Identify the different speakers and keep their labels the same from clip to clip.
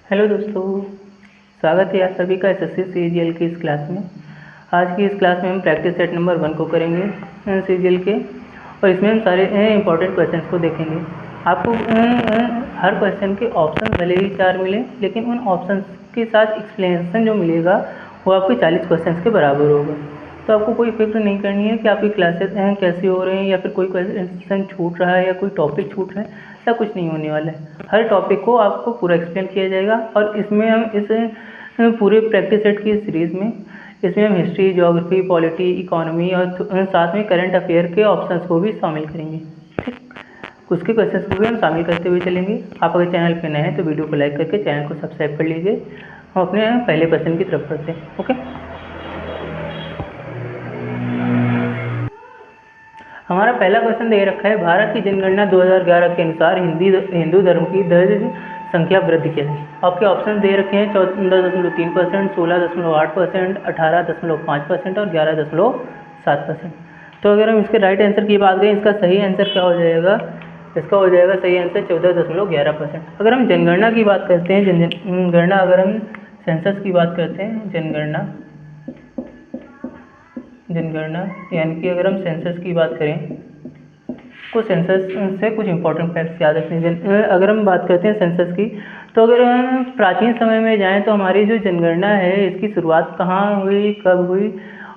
Speaker 1: Hello दोस्तों, स्वागत है आप सभी का एसएससी सीजीएल की इस क्लास में। आज की इस क्लास में हम प्रैक्टिस सेट नंबर 1 को करेंगे सीजीएल के, और इसमें हम सारे इंपॉर्टेंट क्वेश्चंस को देखेंगे। आपको हर क्वेश्चन के ऑप्शन भले ही 4 मिले, लेकिन उन ऑप्शंस के साथ एक्सप्लेनेशन जो मिलेगा वो आपके 40 क्वेश्चंस के बराबर होगा। तो आपको कोई फिक्र नहीं करनी है कि आपकी क्लासेस कैसे हो रहे हैं, या फिर कोई क्वेश्चन छूट रहा है या कोई टॉपिक छूट रहा है। ऐसा कुछ नहीं होने वाला है। हर टॉपिक को आपको पूरा एक्सप्लेन किया जाएगा, और इसमें हम इस पूरे प्रैक्टिस सेट की सीरीज़ में इसमें हम हिस्ट्री, ज्योग्राफी, पॉलिटी, इकोनॉमी और साथ में करंट अफेयर के ऑप्शंस को भी शामिल करेंगे। ठीक, उसके क्वेश्चंस को भी हम शामिल करते हुए चलेंगे। आप अगर चैनल पर नए हैं तो वीडियो को लाइक करके चैनल को सब्सक्राइब कर लीजिए। हम अपने पहले क्वेश्चन की तरफ बढ़ते हैं। ओके, हमारा पहला क्वेश्चन दे रखा है, भारत की जनगणना 2011 के अनुसार हिंदू धर्म की दर्ज संख्या वृद्धि क्या है। आपके ऑप्शन दे रखे हैं 14.3%, 16.8%, 18.5% और 11.7%। तो अगर हम इसके राइट आंसर की बात करें, इसका सही आंसर क्या हो जाएगा? इसका हो जाएगा सही आंसर 14.11%। अगर हम जनगणना की बात करते हैं, जनगणना अगर हम सेंसस की बात करते हैं, जनगणना यानी कि अगर हम सेंसस की बात करें तो सेंसस से कुछ इंपॉर्टेंट फैक्ट्स याद रखने हैं। अगर हम बात करते हैं सेंसस की, तो अगर हम प्राचीन समय में जाएं तो हमारी जो जनगणना है इसकी शुरुआत कहाँ हुई, कब हुई,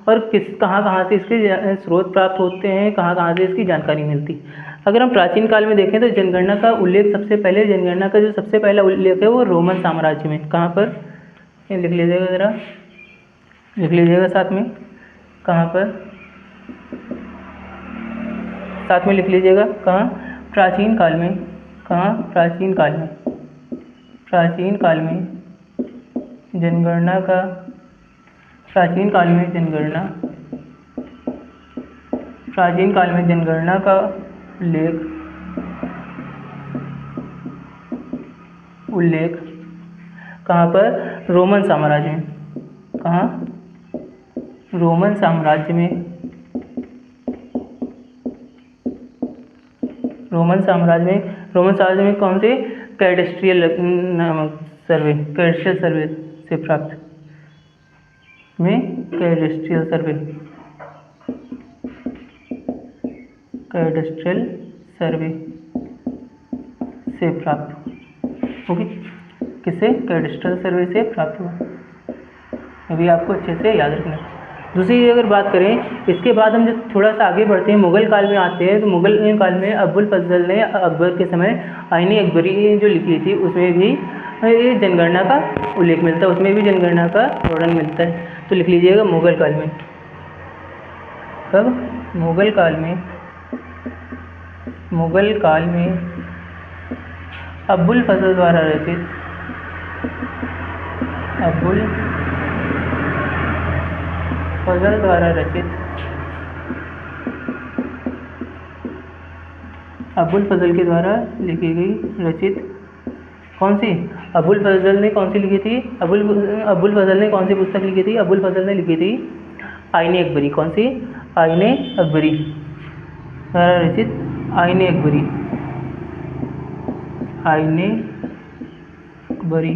Speaker 1: और कहाँ से इसके स्रोत प्राप्त होते हैं, कहाँ से इसकी जानकारी मिलती। अगर हम प्राचीन काल में देखें तो जनगणना का उल्लेख सबसे पहले, जनगणना का जो सबसे पहला उल्लेख है वो रोमन साम्राज्य में। कहाँ पर? लिख लीजिएगा, ज़रा लिख लीजिएगा साथ में। कहाँ पर? साथ में लिख लीजिएगा। कहाँ? प्राचीन काल में। कहाँ? प्राचीन काल में। प्राचीन काल में जनगणना का, प्राचीन काल में जनगणना, प्राचीन काल में जनगणना का उल्लेख कहाँ पर? रोमन साम्राज्य में। कहाँ? रोमन साम्राज्य में। रोमन साम्राज्य में कौन से? कैडेस्ट्रियल नामक सर्वे, कैडेस्ट्रियल सर्वे से प्राप्त में, कैडेस्ट्रियल सर्वे से प्राप्त। ओके, किससे? कैडेस्ट्रियल सर्वे से प्राप्त हुआ। अभी आपको अच्छे से याद रखना है। दूसरी अगर बात करें, इसके बाद हम जब थोड़ा सा आगे बढ़ते हैं, मुगल काल में आते हैं, तो मुगल काल में अब्बुल फजल ने अकबर के समय आईन अकबरी जो लिखी थी उसमें भी जनगणना का उल्लेख मिलता है, उसमें भी जनगणना का वर्णन मिलता है। तो लिख लीजिएगा मुगल काल में। कब? मुगल काल में। मुगल काल में अब्बुल फजल द्वारा रचित, अब्बुल फजल द्वारा रचित, अब्बुल फजल के द्वारा लिखी गई, रचित कौन सी? अब्बुल फजल ने कौन सी लिखी थी? अब्बुल फजल ने कौन सी पुस्तक लिखी थी? अब्बुल फजल ने लिखी थी आईने अकबरी। कौन सी? आईने अकबरी द्वारा रचित आईने अकबरी। आईने अकबरी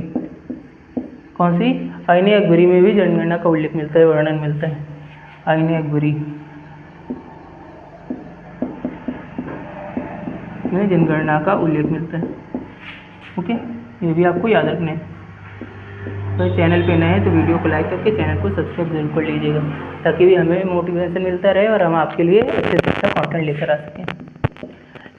Speaker 1: कौन सी? आईने अकबरी में भी जनगणना का उल्लेख मिलता है, वर्णन मिलता है। आईने अकबरी में जनगणना का उल्लेख मिलता है। ओके, ये भी आपको याद रखना है। तो चैनल पे नए हैं तो वीडियो को लाइक करके चैनल को सब्सक्राइब जरूर कर लीजिएगा, ताकि भी हमें मोटिवेशन मिलता रहे और हम आपके लिए अच्छे से अच्छा कंटेंट लेकर आ सकें।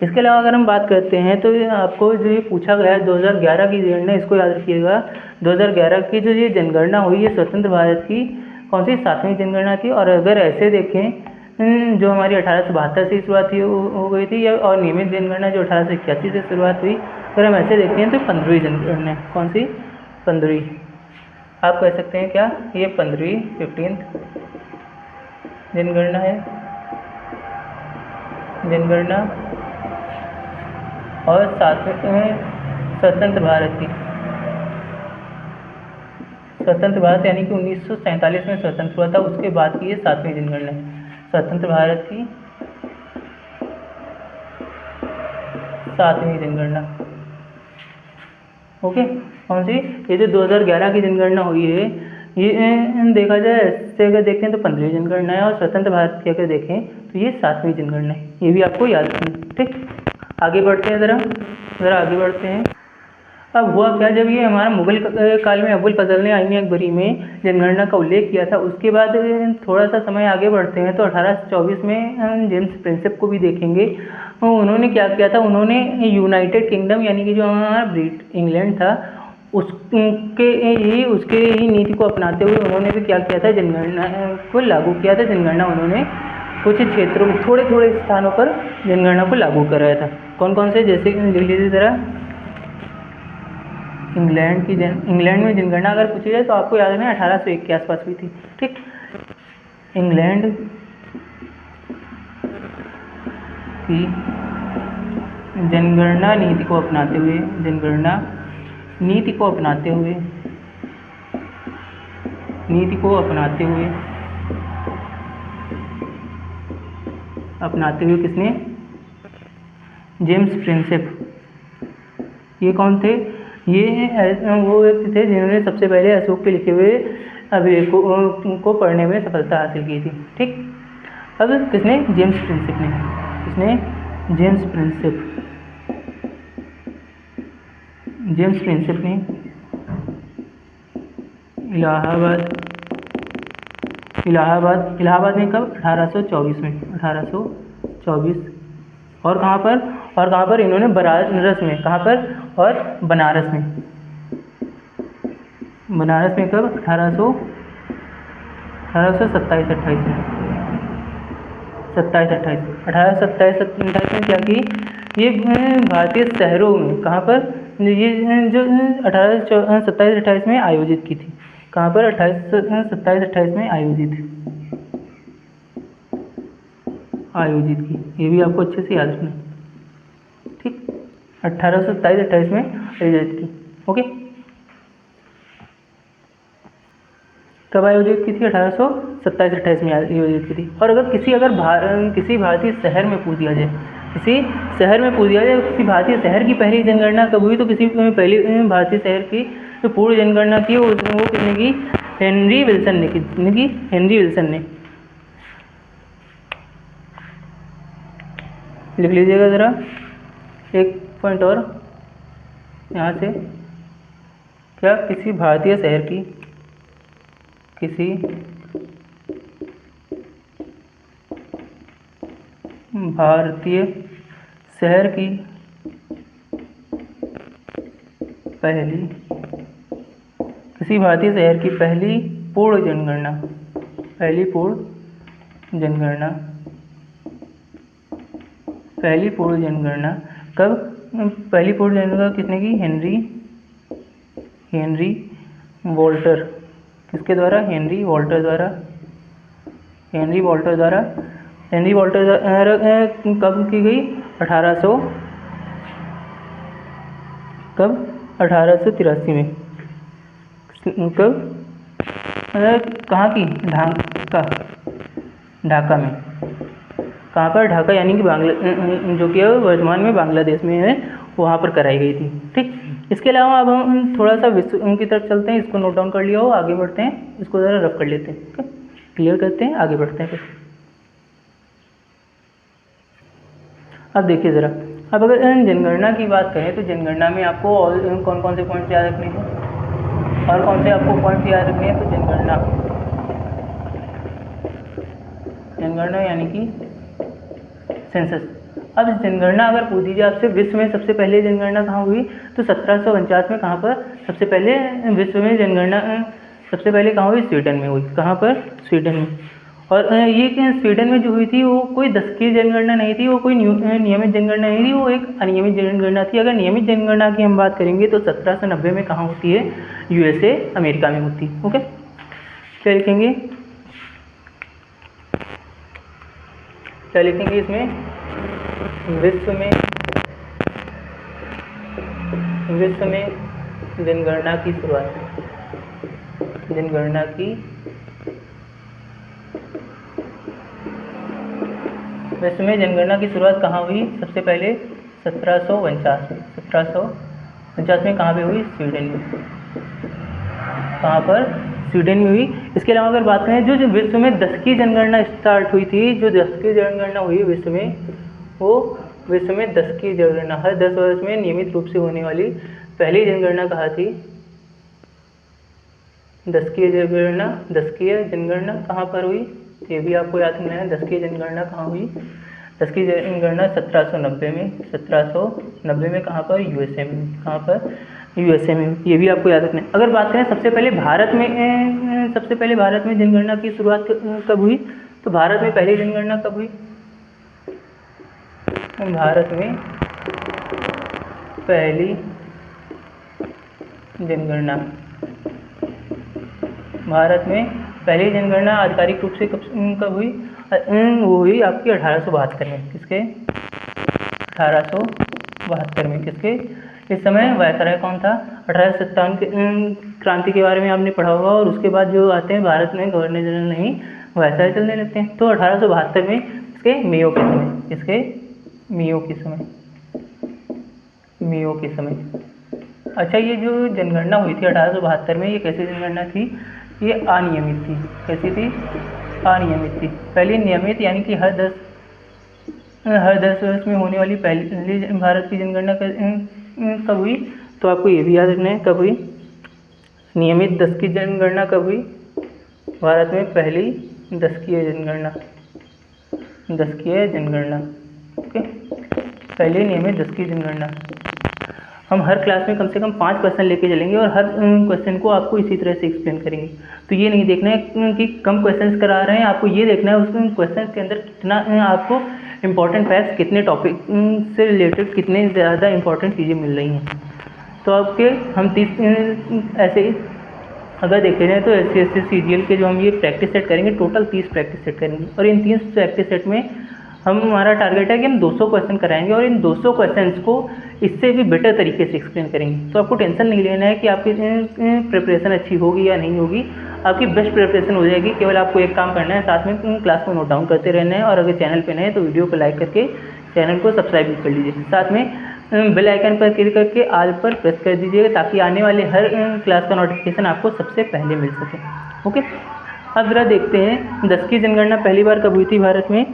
Speaker 1: इसके अलावा अगर हम बात करते हैं तो आपको जो ये पूछा गया है 2011 की जनगणना, इसको याद रखिएगा। 2011 की जो ये जनगणना हुई है स्वतंत्र भारत की कौन सी? 7वीं जनगणना थी। और अगर ऐसे देखें, जो हमारी 1872 से शुरुआत हो गई थी, और नियमित जनगणना जो 1881 से शुरुआत हुई, अगर हम ऐसे देखते हैं तो 15वीं जनगणना। कौन सी? 15वीं। आप कह सकते हैं क्या ये 15वीं 15th जनगणना है? जनगणना और 7वें स्वतंत्र भारत की, स्वतंत्र भारत यानी कि 1947 में स्वतंत्र हुआ था, उसके बाद की ये 7वीं जनगणना है। स्वतंत्र भारत की 7वीं जनगणना। ओके, कौन सी? ये जो 2011 की जनगणना हुई है, ये देखा जाए ऐसे अगर देखें तो 15वीं जनगणना है, और स्वतंत्र भारत की अगर देखें तो ये 7वीं जनगणना है। ये भी आपको याद रखना, ठीक। आगे बढ़ते हैं, ज़रा आगे बढ़ते हैं। अब हुआ क्या, जब ये हमारा मुगल काल में अबुल फजल ने आईन अकबरी में जनगणना का उल्लेख किया था, उसके बाद थोड़ा सा समय आगे बढ़ते हैं तो 1824 में जेम्स प्रिंसेप को भी देखेंगे। उन्होंने क्या किया था, उन्होंने यूनाइटेड किंगडम यानी कि जो हमारा इंग्लैंड था उसके ही नीति को अपनाते हुए उन्होंने भी क्या किया था, जनगणना को लागू किया था। जनगणना उन्होंने कुछ क्षेत्रों में थोड़े थोड़े स्थानों पर जनगणना को लागू कराया था। कौन कौन से, जैसे लिख लीजिए ज़रा। इंग्लैंड में जनगणना अगर पूछी जाए तो आपको याद रखना 1801 के आसपास हुई थी, ठीक। इंग्लैंड की जनगणना नीति को अपनाते हुए किसने? James Prinsep. ये कौन थे? ये वो व्यक्ति थे जिन्होंने सबसे पहले अशोक के लिखे हुए अभिलेखों को पढ़ने में सफलता हासिल की थी, ठीक। अब किसने? जेम्स प्रिंसेप ने। किसने? जेम्स प्रिंसेप ने इलाहाबाद में कब? 1824 में। 1824। और कहाँ पर? इन्होंने बनारस में। कहाँ पर? और बनारस में कब? 1827-28 में। 1827-28 में क्या की? ये भारतीय शहरों में, कहाँ पर? ये जो 1827-28 में आयोजित की थी। कहाँ पर? 27-28 में आयोजित की। ये भी आपको अच्छे से याद रखना, ठीक। 1827-28 में आयोजित की, ओके। कब आयोजित की थी? 1827-28 में आयोजित की थी। और अगर किसी भारतीय शहर में पूछ दिया जाए, किसी भारतीय शहर की पहली जनगणना कब हुई, तो किसी पहली भारतीय शहर की जो पूर्व जनगणना थी वो किसने की? हेनरी विल्सन ने की। हेनरी विल्सन ने। लिख लीजिएगा ज़रा एक पॉइंट और यहाँ से। क्या? किसी भारतीय शहर की पहली पूर्ण जनगणना कब? पहली पूर्ण जनगणना किसने की? Henry Walter. किसके द्वारा? हेनरी वॉल्टर द्वारा। कब की गई? 1883 में। कब? कहाँ की? ढाका में। कहाँ पर? ढाका यानी कि जो कि वर्तमान में बांग्लादेश में है, वहाँ पर कराई गई थी, ठीक। इसके अलावा अब हम थोड़ा सा विश्व की तरफ चलते हैं। इसको नोट डाउन कर लिया हो, आगे बढ़ते हैं। इसको ज़रा रफ कर लेते हैं, ठीक। क्लियर करते हैं, आगे बढ़ते हैं फिर। अब देखिए ज़रा, अब अगर जनगणना की बात करें तो जनगणना में आपको और कौन कौन से पॉइंट्स याद रखने हैं, और कौन से आपको पॉइंट्स याद रखने हैं? तो जनगणना यानी कि सेंसस। अब इस जनगणना अगर पूछ दीजिए आपसे विश्व में सबसे पहले जनगणना कहाँ हुई, तो 1749 में। कहाँ पर? सबसे पहले विश्व में जनगणना सबसे पहले कहाँ हुई? स्वीडन में हुई। कहाँ पर? स्वीडन में। और ये स्वीडन में जो हुई थी वो कोई दशकीय जनगणना नहीं थी, वो कोई नियमित जनगणना नहीं थी, वो एक अनियमित जनगणना थी। अगर नियमित जनगणना की हम बात करेंगे तो 1790 में कहाँ होती है? USA अमेरिका में होती है, ओके। क्या लिखेंगे इसमें? विश्व में जनगणना की शुरुआत कहाँ हुई? सबसे पहले 1749 में। 49 में कहाँ पे हुई? स्वीडन में। कहाँ पर? स्वीडन में हुई। इसके अलावा अगर बात करें जो विश्व में 10 की जनगणना स्टार्ट हुई थी, जो 10 की जनगणना हुई विश्व में, वो विश्व में 10 की जनगणना हर 10 वर्ष में नियमित रूप से होने वाली पहली जनगणना कहाँ थी? 10 की जनगणना कहाँ पर हुई? ये भी आपको याद रखना है। 10 की जनगणना कहाँ हुई? 10 की जनगणना 1790 में। 1790 में कहाँ पर? यूएसए में। कहाँ पर? यूएसए में। ये भी आपको याद रखना है। अगर बात करें सबसे पहले भारत में जनगणना की शुरुआत कब हुई? तो भारत में पहली जनगणना कब हुई? भारत में पहली जनगणना आधिकारिक रूप से कब हुई? वो हुई आपकी 1872 में। किसके? 1872 में। किसके? इस समय वायसराय कौन था? 1857 के क्रांति के बारे में आपने पढ़ा होगा, और उसके बाद जो आते हैं भारत में गवर्नर जनरल नहीं वायसराय चलने लगते हैं। तो 1872 में इसके मेयो के समय। इसके मेयो के समय। अच्छा, ये जो जनगणना हुई थी 1872 में, ये कैसी जनगणना थी? ये अनियमित थी। कैसी थी? अनियमित थी। पहली नियमित यानी कि हर 10 वर्ष में होने वाली पहली भारत की जनगणना कब हुई? तो आपको ये भी याद रखना है कब हुई। नियमित 10 की जनगणना कब हुई? भारत में पहली 10 की जनगणना। ओके, पहली नियमित 10 की जनगणना। हम हर क्लास में कम से कम 5 क्वेश्चन लेके चलेंगे और हर क्वेश्चन को आपको इसी तरह से एक्सप्लेन करेंगे। तो ये नहीं देखना है कि कम क्वेश्चंस करा रहे हैं, आपको ये देखना है उस क्वेश्चन के अंदर कितना आपको इंपॉर्टेंट फैक्ट्स, कितने टॉपिक से रिलेटेड कितने ज़्यादा इंपॉर्टेंट चीज़ें मिल रही हैं। तो आपके हम 30 ऐसे ही अगर देखे जाए तो SSC CGL के जो हम ये प्रैक्टिस सेट करेंगे, टोटल 30 प्रैक्टिस सेट करेंगे, और इन 30 प्रैक्टिस सेट में हमारा टारगेट है कि हम 200 क्वेश्चन कराएंगे और इन 200 क्वेश्चंस को इससे भी बेटर तरीके से एक्सप्लेन करेंगे। तो आपको टेंशन नहीं लेना है कि आपकी प्रिपरेशन अच्छी होगी या नहीं होगी, आपकी बेस्ट प्रिपरेशन हो जाएगी। केवल आपको एक काम करना है, साथ में क्लास को नोट डाउन करते रहना है, और अगर चैनल पे नए हैं तो वीडियो को लाइक करके चैनल को सब्सक्राइब भी कर लीजिए। साथ में बेल आइकन पर क्लिक करके ऑल पर प्रेस कर दीजिएगा, ताकि आने वाले हर क्लास का नोटिफिकेशन आपको सबसे पहले मिल सके। ओके, अब ज़रा देखते हैं 10 की जनगणना पहली बार कब हुई थी भारत में?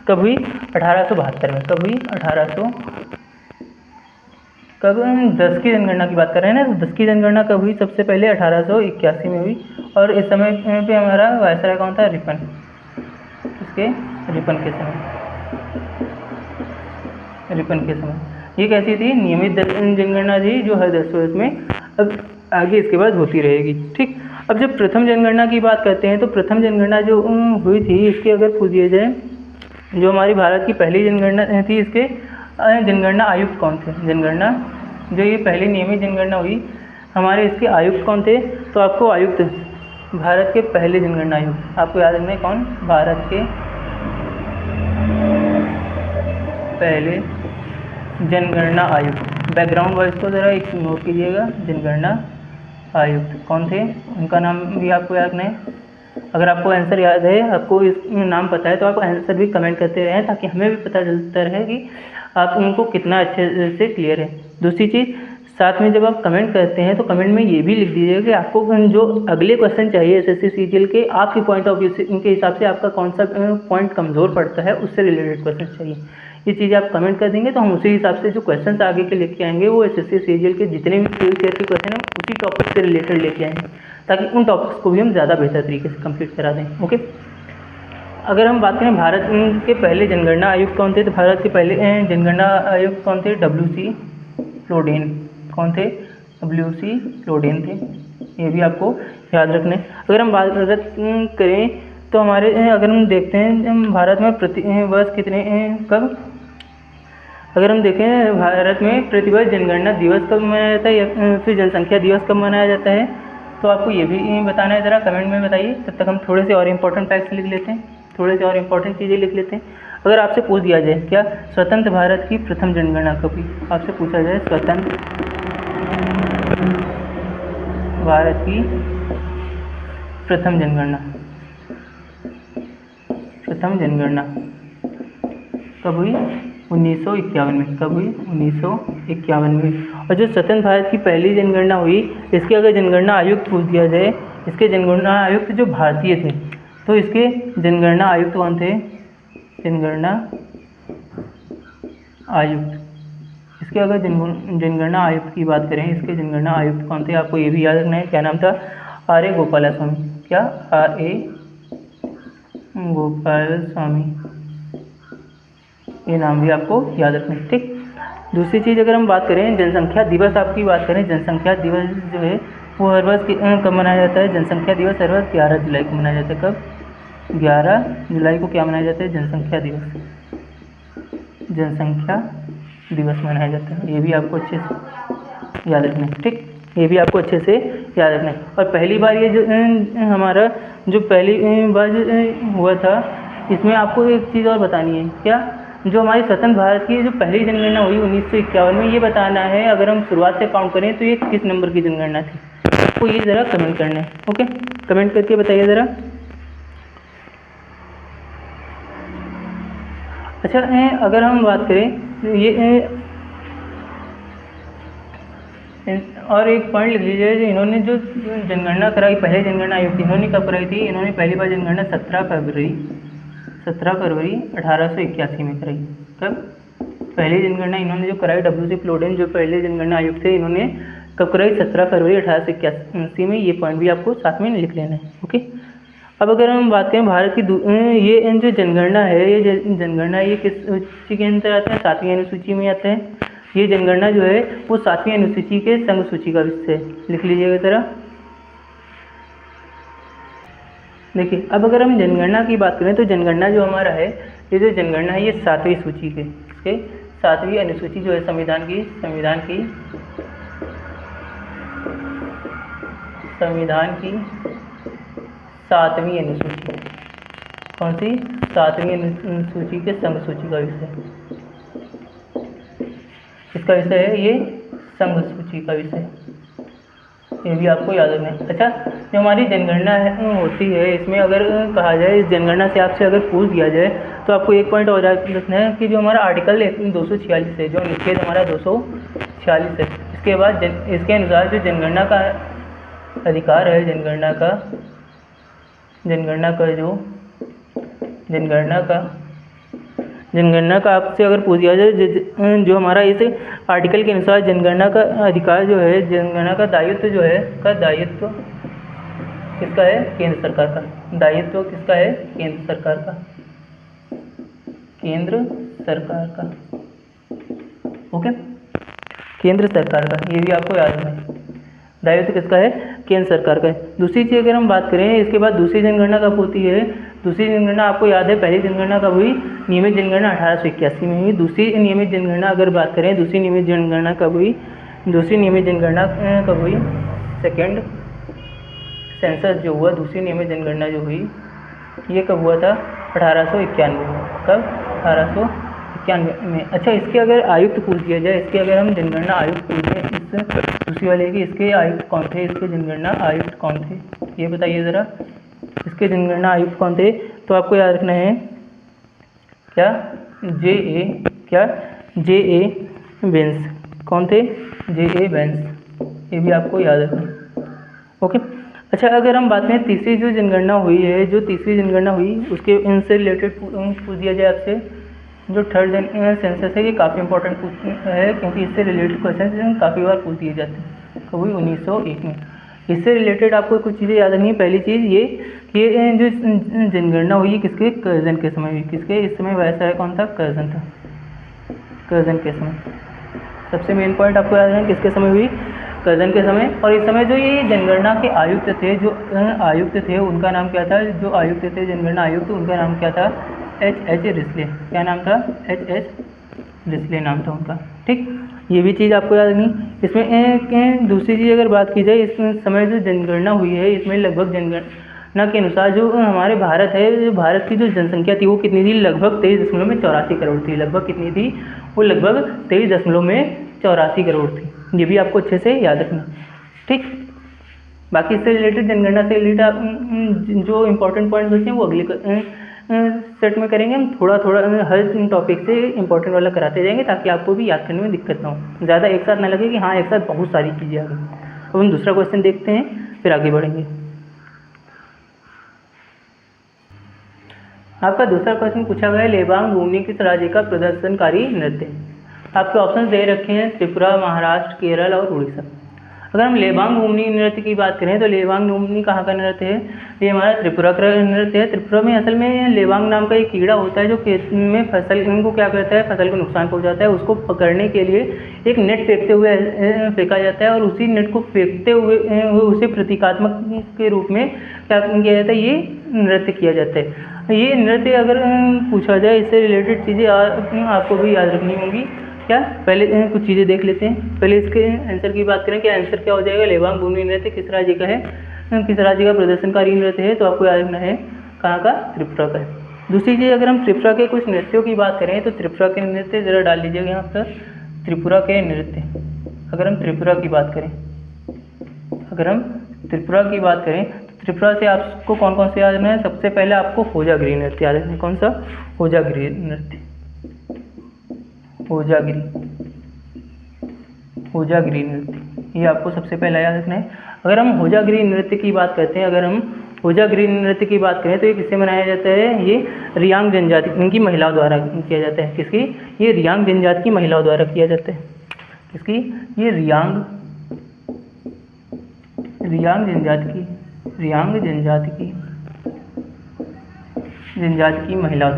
Speaker 1: कब हुई? 1872 में। कब हुई? 10 की जनगणना की बात कर रहे हैं ना, तो 10 की जनगणना कब हुई? सबसे पहले 1881 में हुई, और इस समय पे हमारा वायसराय कौन था? रिपन। इसके रिपन के समय। ये कैसी थी? नियमित जनगणना थी, जो हर 10 वर्ष में अब आगे इसके बाद होती रहेगी। ठीक, अब जब प्रथम जनगणना की बात करते हैं, तो प्रथम जनगणना जो हुई थी, इसके अगर पूछ दिया जाए जो हमारी भारत की पहली जनगणना थी, इसके जनगणना आयुक्त कौन थे? जो ये पहली नियमित जनगणना हुई, हमारे इसके आयुक्त कौन थे? तो आपको आयुक्त, भारत के पहले जनगणना आयुक्त आपको याद रखना है कौन? भारत के पहले जनगणना आयुक्त। बैकग्राउंड वॉइस को ज़रा एक नोट कीजिएगा। जनगणना आयुक्त कौन थे? उनका नाम भी आपको याद रखना है। अगर आपको आंसर याद है, आपको इस नाम पता है, तो आप आंसर भी कमेंट करते रहें, ताकि हमें भी पता चलता रहे कि आप उनको कितना अच्छे से क्लियर है। दूसरी चीज़, साथ में जब आप कमेंट करते हैं तो कमेंट में ये भी लिख दीजिएगा कि आपको जो अगले क्वेश्चन चाहिए SSC CGL के, आपके पॉइंट ऑफ व्यू से, उनके हिसाब से आपका कौन सा पॉइंट कमज़ोर पड़ता है, उससे रिलेटेड क्वेश्चन चाहिए। ये चीज़ आप कमेंट कर देंगे तो हम उसी हिसाब से जो क्वेश्चन आगे के लेके आएंगे, वो SSC CGL के जितने भी प्रीवियस ईयर के क्वेश्चन हैं उसी टॉपिक से रिलेटेड लेके आएंगे, ताकि उन टॉपिक्स को भी हम ज़्यादा बेहतर तरीके से कंप्लीट करा दें। ओके, अगर हम बात करें भारत के पहले जनगणना आयुक्त कौन थे, तो भारत के पहले जनगणना आयुक्त कौन थे? WC लोडेन। कौन थे? WC लोडेन थे। ये भी आपको याद रखना है। अगर हम बात करें तो हमारे अगर हम देखते हैं भारत में प्रति वर्ष कितने कब अगर हम देखें भारत में प्रतिवर्ष जनगणना दिवस कब मनाया जाता है, या फिर जनसंख्या दिवस कब मनाया जाता है, तो आपको ये भी बताना है। ज़रा कमेंट में बताइए। तब तक हम थोड़े से और इम्पोर्टेंट फैक्ट्स लिख लेते हैं, थोड़े से और इम्पोर्टेंट चीज़ें लिख लेते हैं। अगर आपसे पूछ दिया जाए क्या स्वतंत्र भारत की प्रथम जनगणना कब हुई, आपसे पूछा जाए स्वतंत्र भारत की प्रथम जनगणना कब हुई? 1951 में। कब हुई? 1951 में। और जो स्वतंत्र भारत की पहली जनगणना हुई, इसके अगर जनगणना आयुक्त पूछ दिया जाए, इसके जनगणना आयुक्त जो भारतीय थे, तो इसके जनगणना आयुक्त कौन थे? जनगणना आयुक्त, इसके अगर जनगणना आयुक्त की बात करें, इसके जनगणना आयुक्त कौन थे? आपको ये भी याद रखना है, क्या नाम था? आर.ए. गोपालास्वामी। क्या? आर.ए. गोपालास्वामी, ये नाम भी आपको याद रखना है। ठीक। दूसरी चीज़ अगर हम बात करें जनसंख्या दिवस, आपकी बात करें जनसंख्या दिवस जो है वो हर वर्ष कब मनाया जाता है? जनसंख्या दिवस हर वर्ष 11 जुलाई को मनाया जाता है। कब? 11 जुलाई को क्या मनाया जाता है? जनसंख्या दिवस, जनसंख्या दिवस मनाया जाता है। ये भी आपको अच्छे से याद रखना है। ठीक, ये भी आपको अच्छे से याद रखना है। और पहली बार ये जो हमारा जो पहली बार जो हुआ था, इसमें आपको एक चीज़ और बतानी है। क्या? जो हमारी स्वतंत्र भारत की जो पहली जनगणना हुई 1951 में, ये बताना है अगर हम शुरुआत से काउंट करें तो ये किस नंबर की जनगणना थी। आपको ये ज़रा कमेंट करना है। ओके, कमेंट करके बताइए ज़रा। अच्छा, अगर हम बात करें ये और एक पॉइंट लिख लीजिए, जो इन्होंने जो जनगणना कराई, पहले जनगणना आयोग, इन्होंने कब कराई थी? इन्होंने पहली बार जनगणना 17 फरवरी 1881 में कराई। कब? पहली जनगणना इन्होंने जो कराई, W.C. प्लोडेन जो पहले जनगणना आयुक्त थे, इन्होंने कब कराई? 17 फरवरी 1881 में। ये पॉइंट भी आपको साथ में लिख लेना है। ओके, अब अगर हम बात करें भारत की ये जो जनगणना है, ये जनगणना ये किस सूची के अंदर आता है? 7वीं अनुसूची में आता है। ये जनगणना जो है वो 7वीं अनुसूची के संघ सूची का विषय है। लिख लीजिएगा ज़रा। देखिए, अब अगर हम जनगणना की बात करें तो जनगणना जो हमारा है, ये जो जनगणना है ये 7वीं सूची के 7वीं अनुसूची जो है संविधान की 7वीं अनुसूची, कौन सी? 7वीं अनुसूची के संघ सूची का विषय, इसका विषय है ये संघ सूची का विषय, ये भी आपको याद रखना है। अच्छा, जो हमारी जनगणना होती है, इसमें अगर कहा जाए इस जनगणना से आपसे अगर पूछ दिया जाए तो आपको एक पॉइंट और याद रखना है कि जो हमारा आर्टिकल 246 है, जो अनुच्छेद हमारा 246 है, इसके बाद इसके अनुसार जो जनगणना का अधिकार है, जनगणना का आपसे अगर पूछ दिया जाए, जो हमारा इस आर्टिकल के अनुसार जनगणना का अधिकार जो है, जनगणना का दायित्व जो है, दायित्व किसका है? केंद्र सरकार का। दायित्व किसका है? केंद्र सरकार का, केंद्र सरकार का। ओके, केंद्र सरकार का, ये भी आपको याद रखना है। दायित्व किसका है? केंद्र सरकार का है। दूसरी चीज़ अगर हम बात करें, इसके बाद दूसरी जनगणना कब होती है? दूसरी जनगणना आपको याद है, पहली जनगणना कब हुई? नियमित जनगणना 1881 में हुई। दूसरी नियमित जनगणना अगर बात करें, दूसरी नियमित जनगणना कब हुई? दूसरी नियमित जनगणना कब हुई? सेकेंड सेंसस जो हुआ, दूसरी नियमित जनगणना जो हुई, ये कब हुआ था? 1891 में। कब? 1891 में। अच्छा, इसके अगर आयुक्त पूछ दिया जाए, इसके अगर हम जनगणना आयुक्त पूछें, इस दूसरी वाले की, इसके आयुक्त कौन थे? इसके जनगणना आयुक्त कौन थे? ये बताइए ज़रा, इसके जनगणना आयुक्त कौन थे? तो आपको याद रखना है क्या? J.A. बेंस। कौन थे? J.A. बेंस। ये भी आपको याद रखना है। ओके, अच्छा, अगर हम बात करें तीसरी जो जनगणना हुई है, जो तीसरी जनगणना हुई, उसके इनसे रिलेटेड पूछ दिया जाए आपसे, जो थर्ड सेंसस है, ये काफ़ी इंपॉर्टेंट है क्योंकि इससे रिलेटेड क्वेश्चन काफ़ी बार पूछ दिए जाते हैं। कब हुई? 1901 में। इससे रिलेटेड आपको कुछ चीज़ें याद रखनी है। पहली चीज़ ये कि जो जनगणना हुई किसके? कर्जन के समय हुई। किसके? इस समय वायसराय कौन था? कर्जन था। कर्जन के समय। सबसे मेन पॉइंट आपको याद रखना, किसके समय हुई? कर्जन के समय। और इस समय जो ये जनगणना के आयुक्त थे, जो आयुक्त थे, उनका नाम क्या था? जो आयुक्त थे जनगणना आयुक्त, उनका नाम क्या था? H.H. रिस्ले। क्या नाम था? H.H. रिस्ले नाम था उनका। ठीक, ये भी चीज़ आपको याद रखनी। इसमें दूसरी चीज़ अगर बात की जाए, इस समय जो जनगणना हुई है, इसमें लगभग जनगणना के अनुसार जो हमारे भारत है, जो भारत की जो जनसंख्या थी वो कितनी थी? लगभग 23.84 करोड़ थी। लगभग कितनी थी? वो लगभग 23.84 करोड़ थी। ये भी आपको अच्छे से याद रखना। ठीक, बाकी इससे रिलेटेड जनगणना से रिलेटेड जो इंपॉर्टेंट पॉइंट्स होते हैं वो अगले सेट में करेंगे हम थोड़ा थोड़ा हर टॉपिक से इंपॉर्टेंट वाला कराते जाएंगे, ताकि आपको भी याद करने में दिक्कत ना हो, ज़्यादा एक साथ ना लगे कि हाँ एक साथ बहुत सारी चीज़ें आ गई। अब हम दूसरा क्वेश्चन देखते हैं, फिर आगे बढ़ेंगे। आपका दूसरा क्वेश्चन पूछा गया है, लेबांग घूमने किस राज्य का प्रदर्शनकारी नृत्य। आपके ऑप्शन दे रखे हैं त्रिपुरा, महाराष्ट्र, केरल और उड़ीसा। अगर हम लेबांग घूमनी नृत्य की बात करें तो लेबांग घूमनी कहाँ का नृत्य है, ये हमारा त्रिपुरा का नृत्य है। त्रिपुरा में असल में लेबांग नाम का एक कीड़ा होता है जो खेत में फसल को क्या करता है, फसल को नुकसान पहुंचाता है। उसको पकड़ने के लिए एक नेट फेंका जाता है और उसी नेट को फेंकते हुए उसे प्रतीकात्मक के रूप में क्या किया जाता है, ये नृत्य किया जाता है। ये नृत्य अगर पूछा जाए, इससे रिलेटेड चीज़ें आपको भी याद रखनी होंगी। क्या पहले कुछ चीज़ें देख लेते हैं। पहले इसके आंसर की बात करें, क्या आंसर क्या हो जाएगा, लेबांग घूमनी नृत्य किस राज्य का है, किस राज्य का प्रदर्शनकारी नृत्य है, तो आपको याद रखना है कहाँ का, त्रिपुरा का है। दूसरी चीज़, अगर हम त्रिपुरा के कुछ नृत्यों की बात करें तो त्रिपुरा के नृत्य ज़रा डाल लीजिएगा यहाँ पर, त्रिपुरा के नृत्य। अगर हम त्रिपुरा की बात करें, तो त्रिपुरा से आपको कौन कौन से याद रखना है। सबसे पहले आपको होजागिरी नृत्य याद रखना है। कौन सा, होजागिरी नृत्य, होजागिरी नृत्य, ये आपको सबसे पहला याद रखना है। अगर हम होजागिरी नृत्य की बात करते हैं, तो ये किससे मनाया जाता है, ये रियांग जनजाति इनकी महिलाओं द्वारा किया जाता है। किसकी, ये रियांग जनजाति की महिलाओं द्वारा किया जाता है। किसकी, ये रियांग जनजाति की महिलाओं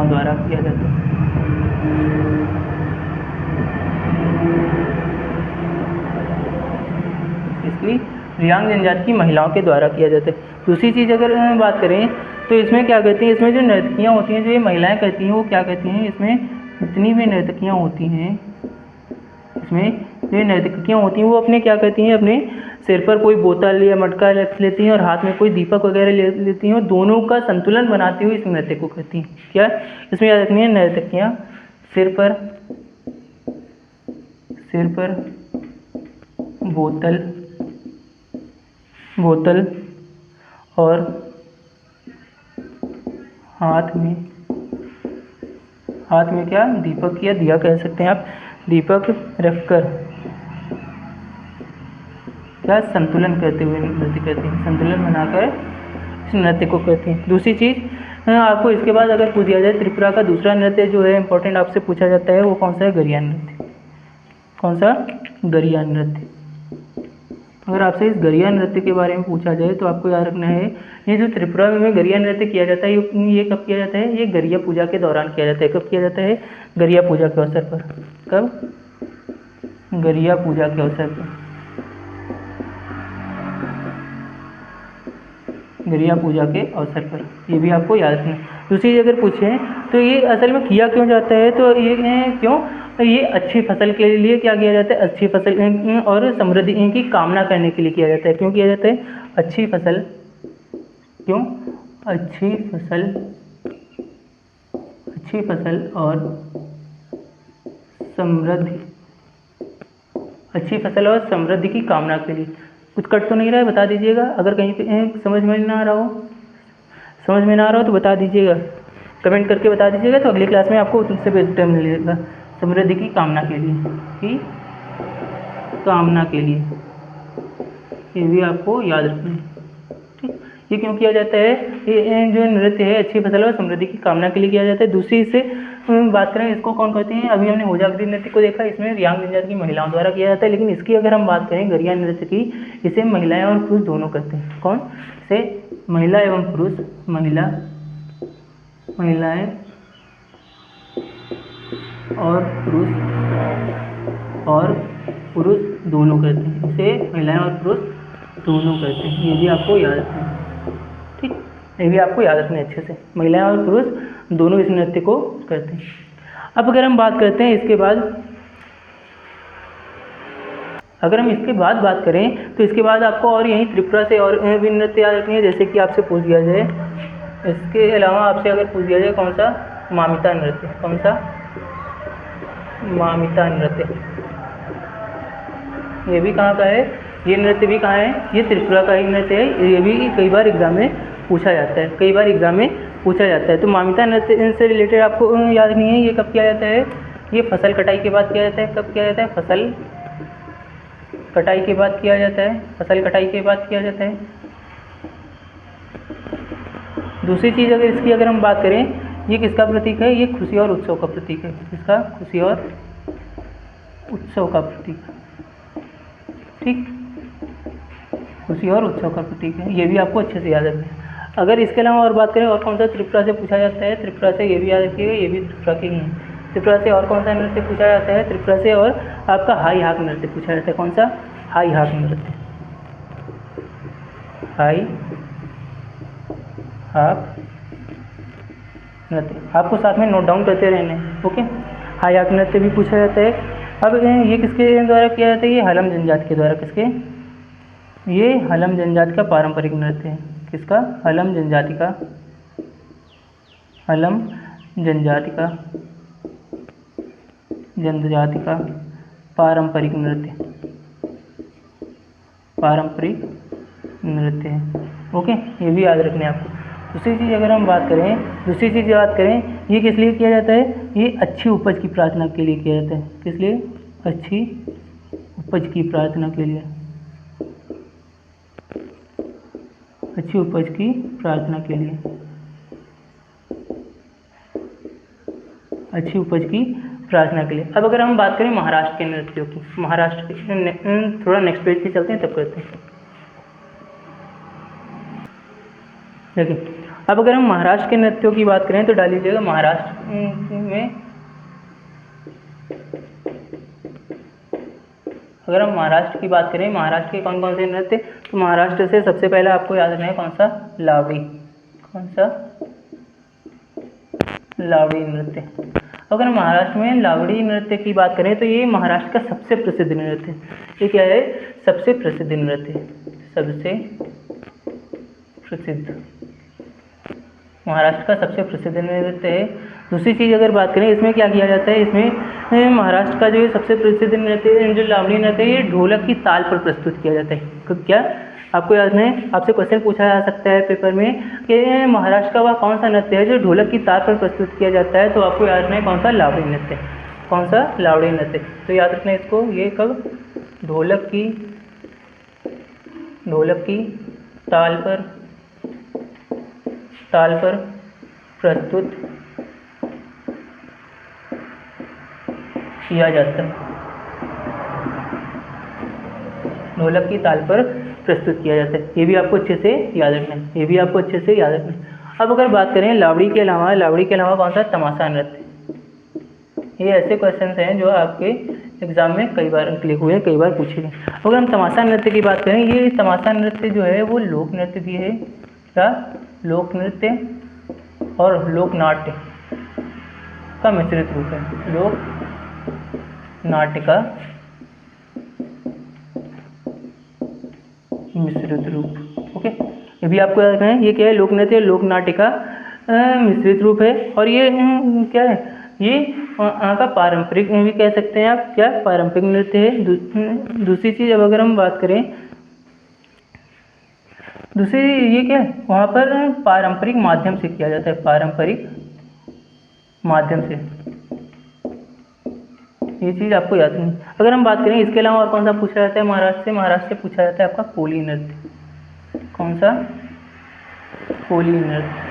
Speaker 1: द्वारा किया जाता है। इसकी रियांग जनजाति की महिलाओं के द्वारा किया जाता है। दूसरी चीज़ अगर बात करें तो इसमें क्या कहते हैं, इसमें जो नर्तकियाँ होती हैं, जो ये महिलाएं करती हैं, वो क्या कहती हैं, इसमें जितनी भी नर्तकियाँ होती हैं, वो अपने क्या करती हैं, अपने सिर पर कोई बोतल या मटका रख लेती हैं और हाथ में कोई दीपक वगैरह ले लेती हैं और दोनों का संतुलन बनाते हुए इस नृत्य को करती हैं। क्या इसमें याद रखनी है, नर्तकियाँ सिर पर बोतल और हाथ में क्या, दीपक या दिया कह सकते हैं आप, दीपक रखकर क्या संतुलन करते हुए नृत्य करती हैं, संतुलन बनाकर इस नृत्य को करती हैं। दूसरी चीज़ आपको इसके बाद अगर पूछ दिया जाए, त्रिपुरा का दूसरा नृत्य जो है इंपॉर्टेंट आपसे पूछा जाता है, वो कौन सा है, गरिया नृत्य। कौन सा, गरिया नृत्य। अगर आपसे इस गरिया नृत्य के बारे में पूछा जाए तो आपको याद रखना है, ये जो त्रिपुरा में गरिया नृत्य किया जाता है, ये कब किया जाता है, ये गरिया पूजा के दौरान किया जाता है। कब किया जाता है, गरिया पूजा के अवसर पर। कब, गरिया पूजा के अवसर पर, गरिया पूजा के अवसर पर, ये भी आपको याद रखना है। दूसरी अगर पूछें तो ये असल में किया क्यों जाता है, तो ये अच्छी फसल के लिए क्या किया जाता है, अच्छी फसल और समृद्धि की कामना करने के लिए किया जाता है। क्यों किया जाता है, अच्छी फसल, क्यों, अच्छी फसल और समृद्धि की कामना के लिए। कुछ कट तो नहीं रहा है, बता दीजिएगा। अगर कहीं पे समझ में ना आ रहा हो तो बता दीजिएगा, कमेंट करके बता दीजिएगा, तो अगली क्लास में आपको उससे बेस्ट मिलेगा। समृद्धि की कामना के लिए, ये भी आपको याद रखना है। ठीक, ये क्यों किया जाता है, ये जो नृत्य है अच्छी फसल और समृद्धि की कामना के लिए किया जाता है। दूसरी से बात करें, इसको कौन कहते हैं, अभी हमने होजागिरी नृत्य को देखा, इसमें रियांग जनजाति की महिलाओं द्वारा किया जाता है। लेकिन इसकी अगर हम बात करें गरिया नृत्य की, इसे महिलाएं और पुरुष दोनों करते हैं। कौन, इसे महिला एवं पुरुष, महिलाएं और पुरुष दोनों करते हैं। इसे महिलाएं और पुरुष दोनों करते हैं, ये भी आपको याद रखना है। ठीक, ये भी आपको याद रखना है अच्छे से, महिलाएं और पुरुष दोनों इस नृत्य को करते हैं। अब अगर हम बात करते हैं इसके बाद, अगर हम इसके बाद बात करें तो इसके बाद आपको और यहीं त्रिपुरा से और भी नृत्य याद रखनी है। जैसे कि आपसे पूछ दिया जाए, इसके अलावा आपसे अगर पूछ दिया जाए कौन सा, मामिता नृत्य। कौन सा, मामिता नृत्य, ये भी कहाँ का है, ये नृत्य भी कहाँ है, ये त्रिपुरा का ही नृत्य है। ये भी कई बार एग्जाम में पूछा जाता है, कई बार एग्जाम में पूछा जाता है। तो मामिता नृत्य इनसे रिलेटेड आपको याद नहीं है, ये कब किया जाता है, ये फसल कटाई के बाद किया जाता है। कब किया जाता है, फसल कटाई के बाद किया जाता है, फसल कटाई के बाद किया जाता है। दूसरी चीज़ अगर हम बात करें, ये किसका प्रतीक है, ये खुशी और उत्सव का प्रतीक है। किसका, खुशी और उत्सव का प्रतीक, ठीक, खुशी और उत्सव का प्रतीक है। ये भी आपको अच्छे से याद रखना है। अगर इसके अलावा और बात करें और कौन सा त्रिपुरा से पूछा जाता है, त्रिपुरा से, ये भी याद रखिएगा, ये भी त्रिपुरा के ही हैं। त्रिपुरा से और कौन सा नृत्य पूछा जाता है, त्रिपुरा से और आपका हाई हाक नृत्य पूछा जाता है। कौन सा, हाई हाक नृत्य, हाई हाक नृत्य। आपको साथ में नोट डाउन करते रहना है, ओके। हाई हाक नृत्य भी पूछा जाता है। अब ये किसके द्वारा किया जाता है, ये हलम जनजाति के द्वारा। किसके, ये हलम जनजाति का पारंपरिक नृत्य है। किसका, हलम जनजाति का, हलम जनजाति का पारंपरिक नृत्य है, ओके। ये भी याद रखना है आपको। दूसरी चीज़ अगर हम बात करें, ये किस लिए किया जाता है, ये अच्छी उपज की प्रार्थना के लिए किया जाता है। किस लिए, अच्छी उपज की प्रार्थना के लिए, अच्छी उपज की प्रार्थना के लिए, अच्छी उपज की प्रार्थना के लिए। अब अगर हम बात करें महाराष्ट्र के नृत्यों की, महाराष्ट्र के, थोड़ा नेक्स्ट पेज पे चलते हैं तब करते हैं। देखिए, अब अगर हम महाराष्ट्र के नृत्यों की बात करें तो डाल लीजिएगा महाराष्ट्र में, अगर हम महाराष्ट्र की बात करें, महाराष्ट्र के कौन कौन से नृत्य, तो महाराष्ट्र से सबसे पहले आपको याद रखना है कौन सा, लावड़ी। कौन सा, लावड़ी नृत्य। अगर हम महाराष्ट्र में लावड़ी नृत्य की बात करें तो ये महाराष्ट्र का सबसे प्रसिद्ध नृत्य है। ये क्या है, सबसे प्रसिद्ध नृत्य, सबसे प्रसिद्ध, महाराष्ट्र का सबसे प्रसिद्ध नृत्य है। दूसरी चीज़ अगर बात करें, इसमें क्या किया जाता है, इसमें महाराष्ट्र का जो सबसे प्रसिद्ध नृत्य, जो लावड़ी नृत्य है, ये ढोलक की ताल पर प्रस्तुत किया जाता है। क्या आपको याद है, आपसे क्वेश्चन पूछा जा सकता है पेपर में कि महाराष्ट्र का वह कौन सा नृत्य है जो ढोलक की ताल पर प्रस्तुत किया जाता है, तो आपको याद रखना है कौन सा, लावड़ी नृत्य। कौन सा, लावड़ी नृत्य। तो याद रखना है इसको, ये कब, ढोलक की ताल पर प्रस्तुत किया जाता है, ढोलक की ताल पर प्रस्तुत किया जाता है। ये भी आपको अच्छे से याद रखना है, ये भी आपको अच्छे से याद रखना है। अब अगर बात करें लावड़ी के अलावा कौन सा, तमाशा नृत्य। ये ऐसे क्वेश्चंस हैं जो आपके एग्जाम में कई बार क्लिक हुए, कई बार पूछे गए। अगर हम तमाशा नृत्य की बात करें, ये तमाशा नृत्य जो है वो लोक नृत्य भी है। क्या, लोक नृत्य और लोकनाट्य का मिश्रित रूप है, लोक नाट्य का मिश्रित रूप, ओके। ये भी आपको याद रखना है, ये क्या है, लोक नृत्य लोकनाट्य का मिश्रित रूप है। और ये क्या है, ये का पारंपरिक भी कह सकते हैं आप, क्या, पारंपरिक नृत्य है। दूसरी चीज़ अब अगर हम बात करें, दूसरी ये क्या है, वहाँ पर पारंपरिक माध्यम से किया जाता है, पारंपरिक माध्यम से, ये चीज़ आपको याद नहीं। अगर हम बात करें इसके अलावा और कौन सा पूछा जाता है महाराष्ट्र से पूछा जाता है आपका कोली नृत्य। कौन सा, कोली नृत्य।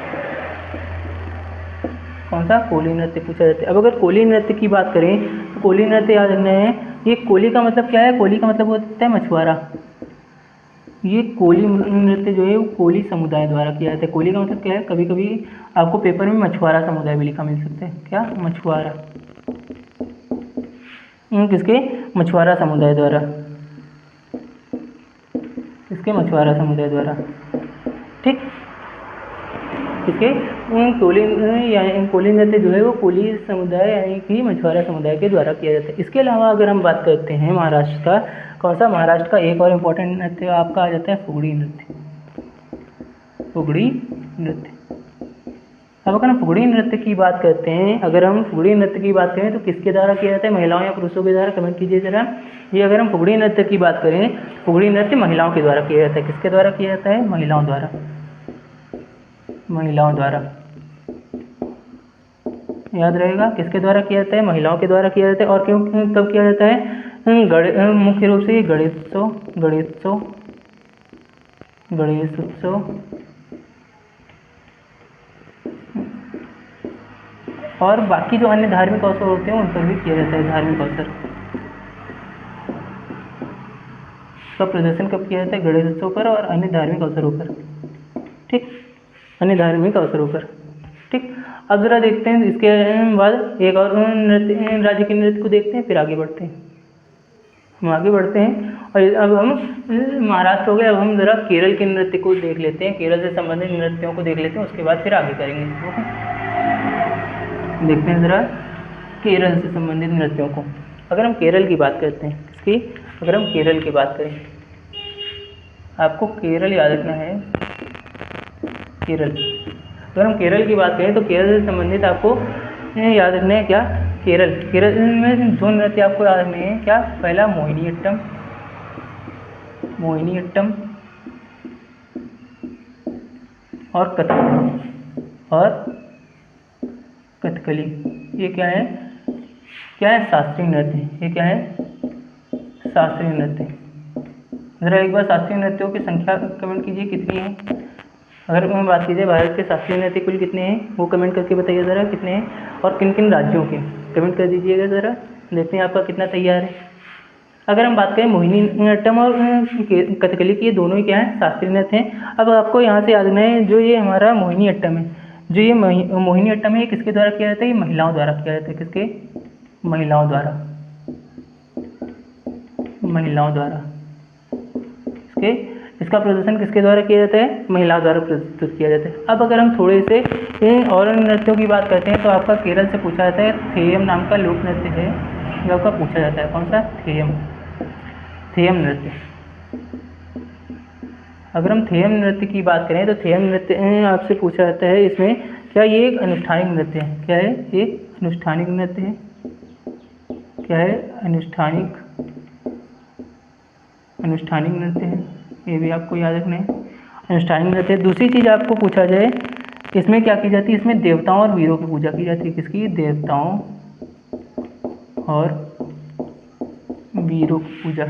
Speaker 1: कौन सा, कोली नृत्य पूछा जाता है। अब अगर कोली नृत्य की बात करें तो कोली नृत्य याद रखना है, ये कोली का मतलब क्या है, कोली का मतलब होता है मछुआरा। ये कोली नृत्य जो है वो कोली समुदाय द्वारा किया जाता है। कोली का मतलब क्या है, कभी कभी आपको पेपर में मछुआरा समुदाय भी लिखा मिल सकता है। क्या, मछुआरा, किसके, मछुआरा समुदाय द्वारा, किसके, मछुआरा समुदाय द्वारा, ठीक। किसके, कोली नृत्य जो है वो कोली समुदाय यानी कि मछुआरा समुदाय के द्वारा किया जाता है। इसके अलावा अगर हम बात करते हैं महाराष्ट्र का, कौन सा, महाराष्ट्र का एक और इम्पोर्टेंट नृत्य आपका आ जाता है फुगड़ी नृत्य। फुगड़ी नृत्य। अब अगर हम फुगड़ी नृत्य की बात करते हैं, अगर हम फुगड़ी नृत्य की बात करें तो किसके द्वारा किया जाता है, महिलाओं या पुरुषों के द्वारा, कमेंट कीजिए जरा। ये अगर हम फुगड़ी नृत्य की बात करें, फुगड़ी नृत्य महिलाओं के द्वारा किया जाता है। किसके द्वारा किया जाता है, महिलाओं द्वारा, महिलाओं द्वारा। याद रहेगा किसके द्वारा किया जाता है, महिलाओं के द्वारा किया जाता है। और क्यों कब किया जाता है, मुख्य रूप से गणेश उत्सव और बाकी जो अन्य धार्मिक अवसर होते हैं उन पर भी किया जाता है। धार्मिक अवसर का प्रदर्शन कब किया जाता है, गणेश उत्सव पर और अन्य धार्मिक अवसरों पर। ठीक, अन्य धार्मिक अवसरों पर। ठीक, अब जरा देखते हैं इसके बाद एक और नृत्य, राज्य के नृत्य को देखते हैं, फिर आगे बढ़ते हैं। हम आगे बढ़ते हैं और अब हम महाराष्ट्र हो गया, अब हम जरा केरल के नृत्य को देख लेते हैं, केरल से संबंधित नृत्यों को देख लेते हैं, उसके बाद फिर आगे करेंगे। देखते हैं जरा केरल से संबंधित नृत्यों को। अगर हम केरल की बात करते हैं, इसकी अगर हम केरल की बात करें, आपको केरल याद रखना है। केरल, अगर हम केरल की बात करें तो केरल से संबंधित आपको याद रखना है क्या, केरल में दो नृत्य आपको याद रखने हैं क्या, पहला मोहिनीअट्टम और कथकली। ये क्या है शास्त्रीय नृत्य। ये क्या है, शास्त्रीय नृत्य। जरा एक बार शास्त्रीय नृत्यों की संख्या कमेंट कीजिए कितनी है। अगर हम बात कीजिए भारत के शास्त्रीय नृत्य कुल कितने हैं, वो कमेंट करके बताइए ज़रा कितने हैं और किन किन राज्यों के, कमेंट कर दीजिएगा ज़रा, देखते हैं आपका कितना तैयार है। अगर हम बात करें मोहिनीअट्टम और कथकली की, ये दोनों ही क्या है, शास्त्रीय नृत्य हैं। अब आपको यहाँ से याद रखना है, जो ये हमारा मोहिनीअट्टम है, जो ये मोहिनीअट्टम है, ये किसके द्वारा किया जाता है, ये महिलाओं द्वारा किया जाता है। किसके, महिलाओं द्वारा। इसका प्रदर्शन किसके द्वारा किया जाता है, महिलाओं द्वारा प्रस्तुत किया जाता है। अब अगर हम थोड़े से और नृत्यों की बात करते हैं तो आपका केरल से पूछा जाता है, थेयम नाम का लोक नृत्य है, जो आपका पूछा जाता है। कौन सा, थेयम नृत्य। अगर हम थेयम नृत्य की बात करें तो थेयम नृत्य आपसे पूछा जाता है, इसमें क्या ये एक अनुष्ठानिक नृत्य है, क्या है, एक अनुष्ठानिक नृत्य है, क्या है, अनुष्ठानिक नृत्य है। ये भी आपको याद रखना है, अनुष्ठानिक नृत्य। दूसरी चीज़ आपको पूछा जाए, इसमें क्या की जाती है, इसमें देवताओं और वीरों की पूजा की जाती है। किसकी, देवताओं और वीरों की पूजा।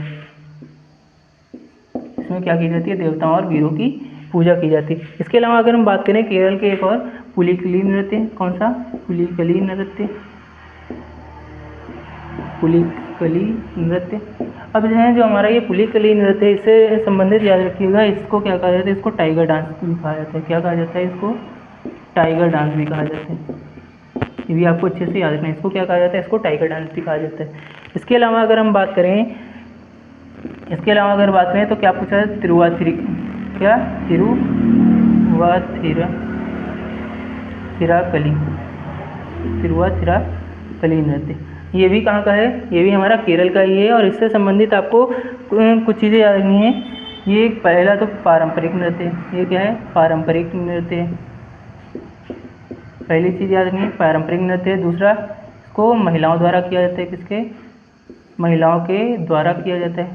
Speaker 1: इसमें क्या की जाती है, देवताओं और वीरों की पूजा की जाती है। इसके अलावा अगर हम बात करें केरल के एक और पुलिकली नृत्य, कौन सा, पुलिकली नृत्य। अब जो हमारा ये पुलिकली नृत्य है, इससे संबंधित याद रखिएगा, इसको क्या कहा जाता है, इसको टाइगर डांस भी कहा जाता है। क्या कहा जाता है, इसको टाइगर डांस भी कहा जाता है। ये भी आपको अच्छे से याद रखना है, इसको क्या कहा जाता है, इसको टाइगर डांस भी कहा जाता है। इसके अलावा अगर बात करें तो क्या पूछा है, तिरुवाथिराकली नृत्य। ये भी कहाँ का है, ये भी हमारा केरल का ही है। और इससे संबंधित आपको कुछ चीज़ें याद रखनी है। ये पहला तो पारंपरिक नृत्य, ये क्या है, पारंपरिक नृत्य, पहली चीज़ याद रखनी है, पारंपरिक नृत्य। दूसरा, इसको महिलाओं द्वारा किया जाता है। किसके, महिलाओं के द्वारा किया जाता है।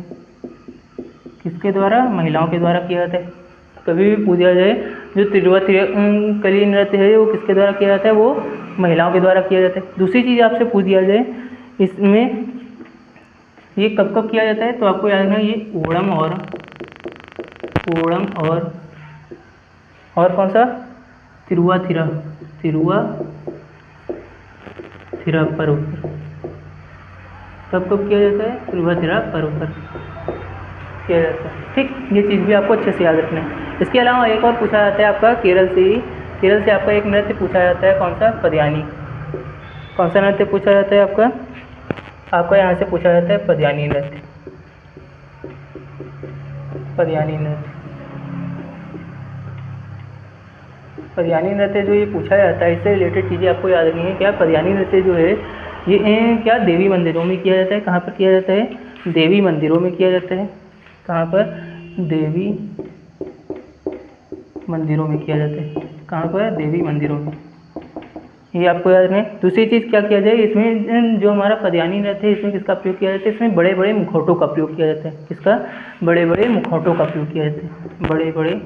Speaker 1: किसके द्वारा, महिलाओं के द्वारा किया जाता है। कभी भी पूछा जाए जो तिरुवाथिराकली नृत्य है वो किसके द्वारा किया जाता है, वो महिलाओं के द्वारा किया जाता है। दूसरी चीज़ आपसे पूछ दिया जाए, इसमें ये कब कब किया जाता है, तो आपको याद रखना है, ये ओणम और कौन सा, तिरुवाथिरा पर्व पर। कब कब किया जाता है, तिरुवाथिरा पर्व पर किया जाता है। ठीक, ये चीज़ भी आपको अच्छे से याद रखना है। इसके अलावा एक और पूछा जाता है आपका केरल से आपका एक नृत्य पूछा जाता है। कौन सा, पदयानी। कौन सा नृत्य पूछा जाता है आपका यहाँ से पूछा जाता है पदयानी नृत्य। पदयानी नृत्य जो ये पूछा जाता है, इससे रिलेटेड चीज़ें आपको याद रखनी है। क्या, पदयानी नृत्य जो है ये क्या देवी मंदिरों में किया जाता है। कहाँ पर किया जाता है, देवी मंदिरों में किया जाता है। कहाँ पर, देवी मंदिरों में किया जाता है। कहाँ पर, देवी मंदिरों में। ये आपको याद रखना है। दूसरी चीज़ क्या किया जाए, इसमें जो हमारा पदयानी रहते हैं इसमें किसका प्रयोग किया जाता है, इसमें बड़े बड़े मुखौटों का प्रयोग किया जाता है। किसका? बड़े बड़े मुखौटों का प्रयोग किया जाता है। बड़े बड़े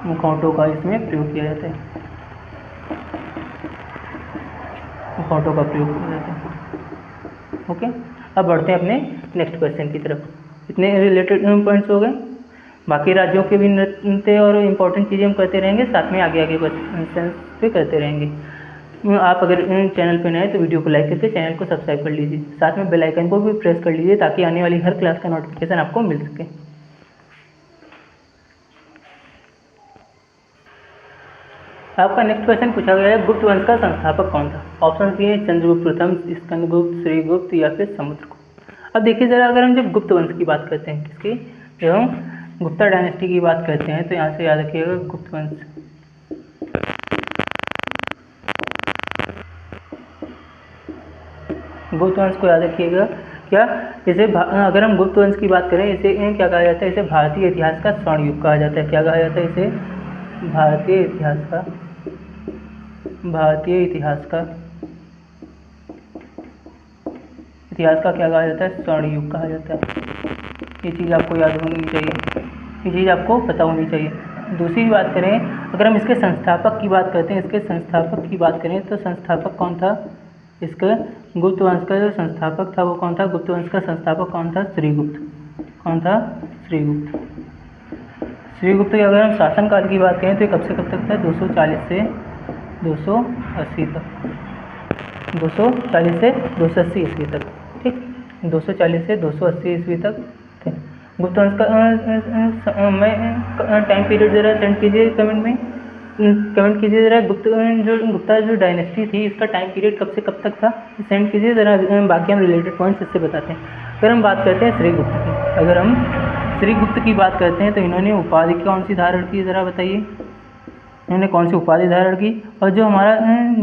Speaker 1: मुखौटों का इसमें प्रयोग किया जाता है। मुखौटों का प्रयोग किया जाता है। ओके, अब बढ़ते हैं अपने नेक्स्ट क्वेश्चन की तरफ। इतने रिलेटेड पॉइंट्स हो गए। बाकी राज्यों के भी नृत्य और इम्पोर्टेंट चीज़ें हम करते रहेंगे, साथ में आगे आगे क्वेश्चन पे करते रहेंगे। आप अगर चैनल पे नए हैं तो वीडियो को लाइक करके चैनल को सब्सक्राइब कर लीजिए, साथ में बेल आइकन को भी प्रेस कर लीजिए ताकि आने वाली हर क्लास का नोटिफिकेशन आपको मिल सके। आपका नेक्स्ट क्वेश्चन पूछा गया है, गुप्त वंश का संस्थापक कौन था? ऑप्शन दिए हैं चंद्रगुप्त प्रथम, स्कंदगुप्त, श्रीगुप्त या फिर समुद्रगुप्त। अब देखिए जरा, अगर हम जब गुप्त वंश की बात करते हैं, किसकी, जब हम गुप्ता डायनेस्टी की बात करते हैं तो यहाँ से याद रखिएगा गुप्त वंश। गुप्त वंश को याद रखिएगा। क्या इसे अगर हम गुप्त वंश की बात करें, इसे क्या कहा जाता है, इसे भारतीय इतिहास का स्वर्ण युग कहा जाता है। क्या कहा जाता है इसे? भारतीय इतिहास का क्या कहा जाता है? स्वर्ण युग कहा जाता है। ये चीज़ आपको याद होनी चाहिए, ये चीज़ आपको पता होनी चाहिए। दूसरी बात करें, अगर हम इसके संस्थापक की बात करते हैं, इसके संस्थापक की बात करें तो संस्थापक कौन था? इसका गुप्त वंश का जो संस्थापक था वो कौन था? गुप्त वंश का संस्थापक कौन था? श्रीगुप्त। कौन था? श्रीगुप्त। श्रीगुप्त की अगर हम शासनकाल की बात करें तो कब से कब तक था? 240 से 280 तक। 240 से 280 ईस्वी तक। ठीक, 240 से 280 ईस्वी तक थे। गुप्त वंश का मैं टाइम पीरियड जरा सेंड कीजिए कमेंट में, कमेंट कीजिए जरा। गुप्ता जो डायनेस्टी थी इसका टाइम पीरियड कब से कब तक था, सेंड कीजिए जरा। बाकी हम रिलेटेड पॉइंट्स इससे बताते हैं। अगर हम बात करते हैं श्रीगुप्त की, अगर हम श्रीगुप्त की बात करते हैं तो इन्होंने उपाधि कौन सी धारण की, ज़रा बताइए। इन्होंने कौन सी उपाधि धारण की? और जो हमारा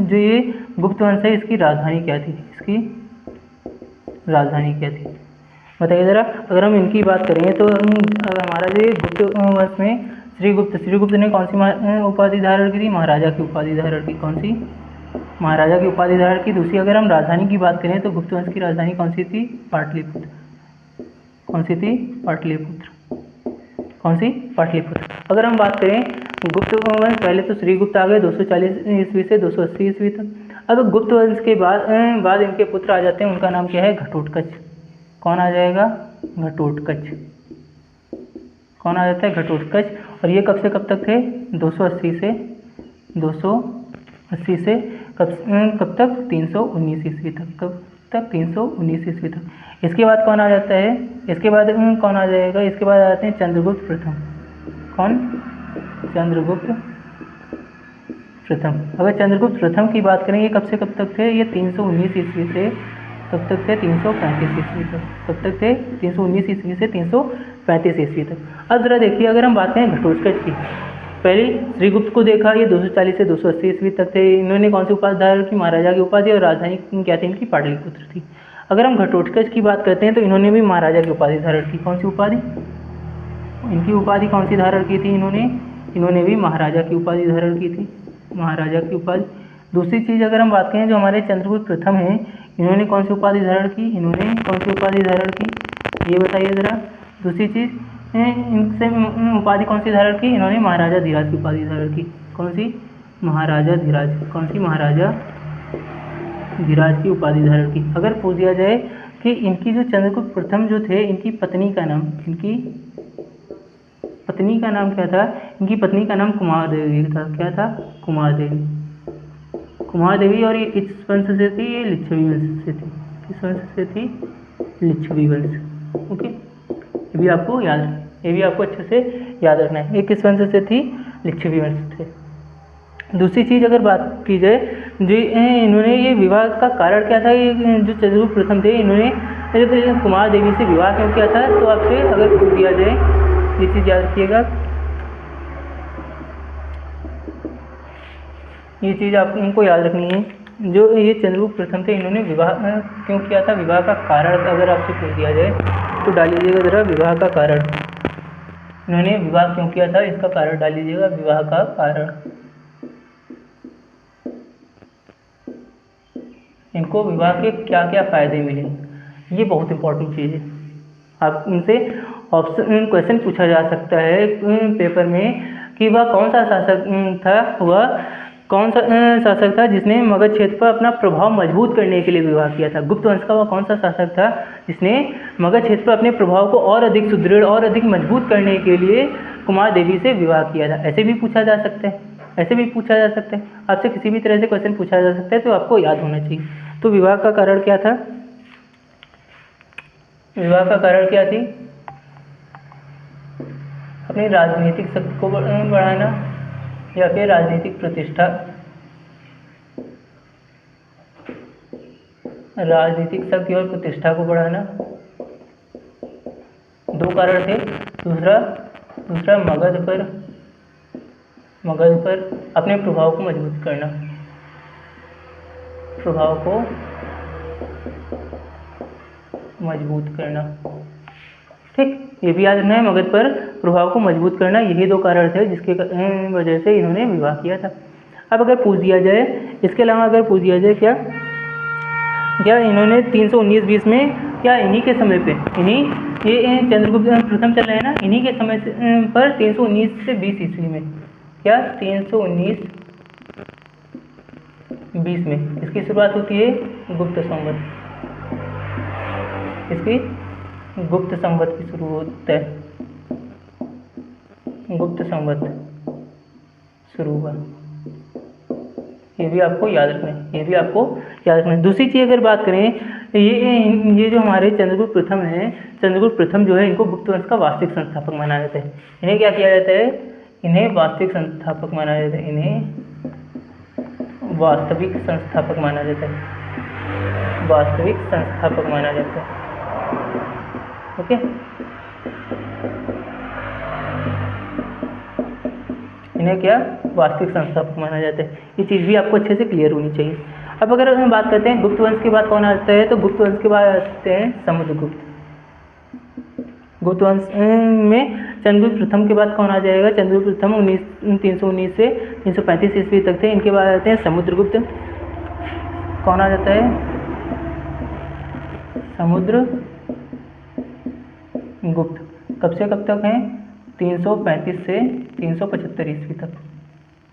Speaker 1: जो ये गुप्त वंश है इसकी राजधानी क्या थी? इसकी राजधानी क्या थी बताइए ज़रा। अगर हम इनकी बात करें तो हमारा जो गुप्त वंश में श्रीगुप्त ने कौन सी उपाधि धारण की थी? महाराजा की उपाधि धारण की। कौन सी? महाराजा की उपाधि धारण की। दूसरी अगर हम राजधानी की बात करें तो गुप्त वंश की राजधानी कौन सी थी? पाटलिपुत्र। कौन सी थी? पाटलिपुत्र। कौन सी? पाटलिपुत्र। अगर हम बात करें गुप्त वंश, पहले तो श्रीगुप्त आ गए 240 ईस्वी से 280 ईस्वी तक। अब गुप्त वंश के बाद इनके पुत्र आ जाते हैं, उनका नाम क्या है? घटोत्कच। कौन आ जाएगा? घटोत्कच। कौन आ जाता है? घटोत्कच। और ये कब से कब तक थे? 280 से कब तक? 319 ईस्वी तक। कब तक? 319 ईस्वी तक। इसके बाद कौन आ जाता है? इसके बाद कौन आ जाएगा? इसके बाद आ जाते हैं चंद्रगुप्त प्रथम। कौन? चंद्रगुप्त प्रथम। अगर चंद्रगुप्त प्रथम की बात करें, ये कब से कब तक थे? ये 319 ईस्वी से कब तक थे? 335 ईस्वी तक। कब तक थे? 319 ईस्वी से 335 ईस्वी तक। अब जरा देखिए, अगर हम बात करें घटोत्कच की, पहले श्रीगुप्त को देखा, ये 240 से 280 ईस्वी तक थे। इन्होंने कौन सी उपाधि धारण की? महाराजा की उपाधि, और राजधानी क्या थी इनकी? पाटलिपुत्र थी। अगर हम घटोत्कच की बात करते हैं तो इन्होंने भी महाराजा की उपाधि धारण की। कौन सी उपाधि? इनकी उपाधि कौन सी धारण की थी इन्होंने भी महाराजा की उपाधि धारण की थी। महाराजा की उपाधि। दूसरी चीज़ अगर हम बात करें, जो हमारे चंद्रगुप्त प्रथम हैं, इन्होंने कौन सी उपाधि धारण की? इन्होंने कौन सी उपाधि धारण की, ये बताइए ज़रा। दूसरी चीज़, इनसे उपाधि कौन सी धारण की? इन्होंने महाराजा धीराज की उपाधि धारण की। कौन सी? महाराजा धीराज। कौन सी? महाराजा धीराज की उपाधि धारण की। अगर पूछ दिया जाए कि इनकी जो चंद्रगुप्त प्रथम जो थे, इनकी पत्नी का नाम क्या था? इनकी पत्नी का नाम कुमार देवी था। क्या था? कुमार देवी। और ये किस वंश से थी? ये लिच्छवी वंश से थी। किस वंश से थी? लिच्छवी वंश। ओके, ये भी आपको अच्छे से याद रखना है। ये किस वंश से थी? लिच्छवी वंश से। दूसरी चीज़ अगर बात की जाए, जो इन्होंने ये विवाह का कारण क्या था? ये जो चंद्रगुप्त प्रथम थे, इन्होंने कुमार देवी से विवाह क्यों किया था? तो आपसे अगर पूछ दिया जाए, ये चीज़ याद रखिएगा, ये चीज़ आपको याद रखनी है। जो ये चंद्रगुप्त प्रथम थे, इन्होंने विवाह क्यों किया था? विवाह का कारण अगर आपसे पूछ दिया जाए तो डाल लीजिएगा ज़रा विवाह का कारण। इन्होंने विवाह क्यों किया था, इसका कारण डाल लीजिएगा, विवाह का कारण। इनको विवाह के क्या क्या फायदे मिले, ये बहुत इंपॉर्टेंट चीज़ है। आप इनसे ऑप्शन क्वेश्चन पूछा जा सकता है पेपर में कि वह कौन सा शासक था, वह कौन सा शासक था जिसने मगध क्षेत्र पर अपना प्रभाव मजबूत करने के लिए विवाह किया था। गुप्त वंश का वह कौन सा शासक था जिसने मगध क्षेत्र पर अपने प्रभाव को और अधिक सुदृढ़ और अधिक मजबूत करने के लिए कुमार देवी से विवाह किया था। ऐसे भी पूछा जा सकता है, ऐसे भी पूछा जा सकता है, आपसे किसी भी तरह से क्वेश्चन पूछा जा सकता है, तो आपको याद होना चाहिए। तो विवाह का कारण क्या था, विवाह का कारण क्या थी, अपनी राजनीतिक शक्ति को बढ़ाना या फिर राजनीतिक प्रतिष्ठा, राजनीतिक शक्ति और प्रतिष्ठा को बढ़ाना, दो कारण थे। दूसरा मगध पर अपने प्रभाव को मजबूत करना, प्रभाव को मजबूत करना, ठीक, ये भी याद रखना है, मगध पर प्रभाव को मजबूत करना, यही दो कारण थे जिसके वजह से इन्होंने विवाह किया था। अब अगर पूछ दिया जाए, इसके अलावा अगर पूछ दिया जाए क्या इन्होंने 319-20 में, क्या इन्हीं के समय पे, ये चंद्रगुप्त प्रथम चल रहे हैं ना, इन्हीं के समय पर 319 से 20 ईस्वी में, क्या 319-20 में इसकी शुरुआत होती है गुप्त संवत, इसकी गुप्त संवत की शुरू होता है, गुप्त संवत शुरू हुआ, ये भी आपको याद रखना है, ये भी आपको याद रखना है। दूसरी चीज़ अगर बात करें, ये जो हमारे चंद्रगुप्त प्रथम है, चंद्रगुप्त प्रथम जो है, इनको गुप्त वंश का वास्तविक संस्थापक माना जाता है। इन्हें क्या किया जाता है, इन्हें वास्तविक संस्थापक माना जाता है, इन्हें वास्तविक संस्थापक माना जाता है, वास्तविक संस्थापक माना जाता है, ओके। इन्हें क्या वास्तविक संस्थापक माना जाता है, ये चीज़ भी आपको अच्छे से क्लियर होनी चाहिए। अब अगर हम बात करते हैं गुप्त वंश के बाद कौन आता है, तो गुप्त वंश के बाद आते हैं समुद्रगुप्त। गुप्त वंश में चंद्रगुप्त प्रथम के बाद कौन आ जाएगा, चंद्रगुप्त प्रथम 319 से 335 ईस्वी तक थे, इनके बाद आते हैं समुद्रगुप्त। कौन आ जाता है, समुद्रगुप्त। कब से कब तक हैं, 335 से 375 ईस्वी तक।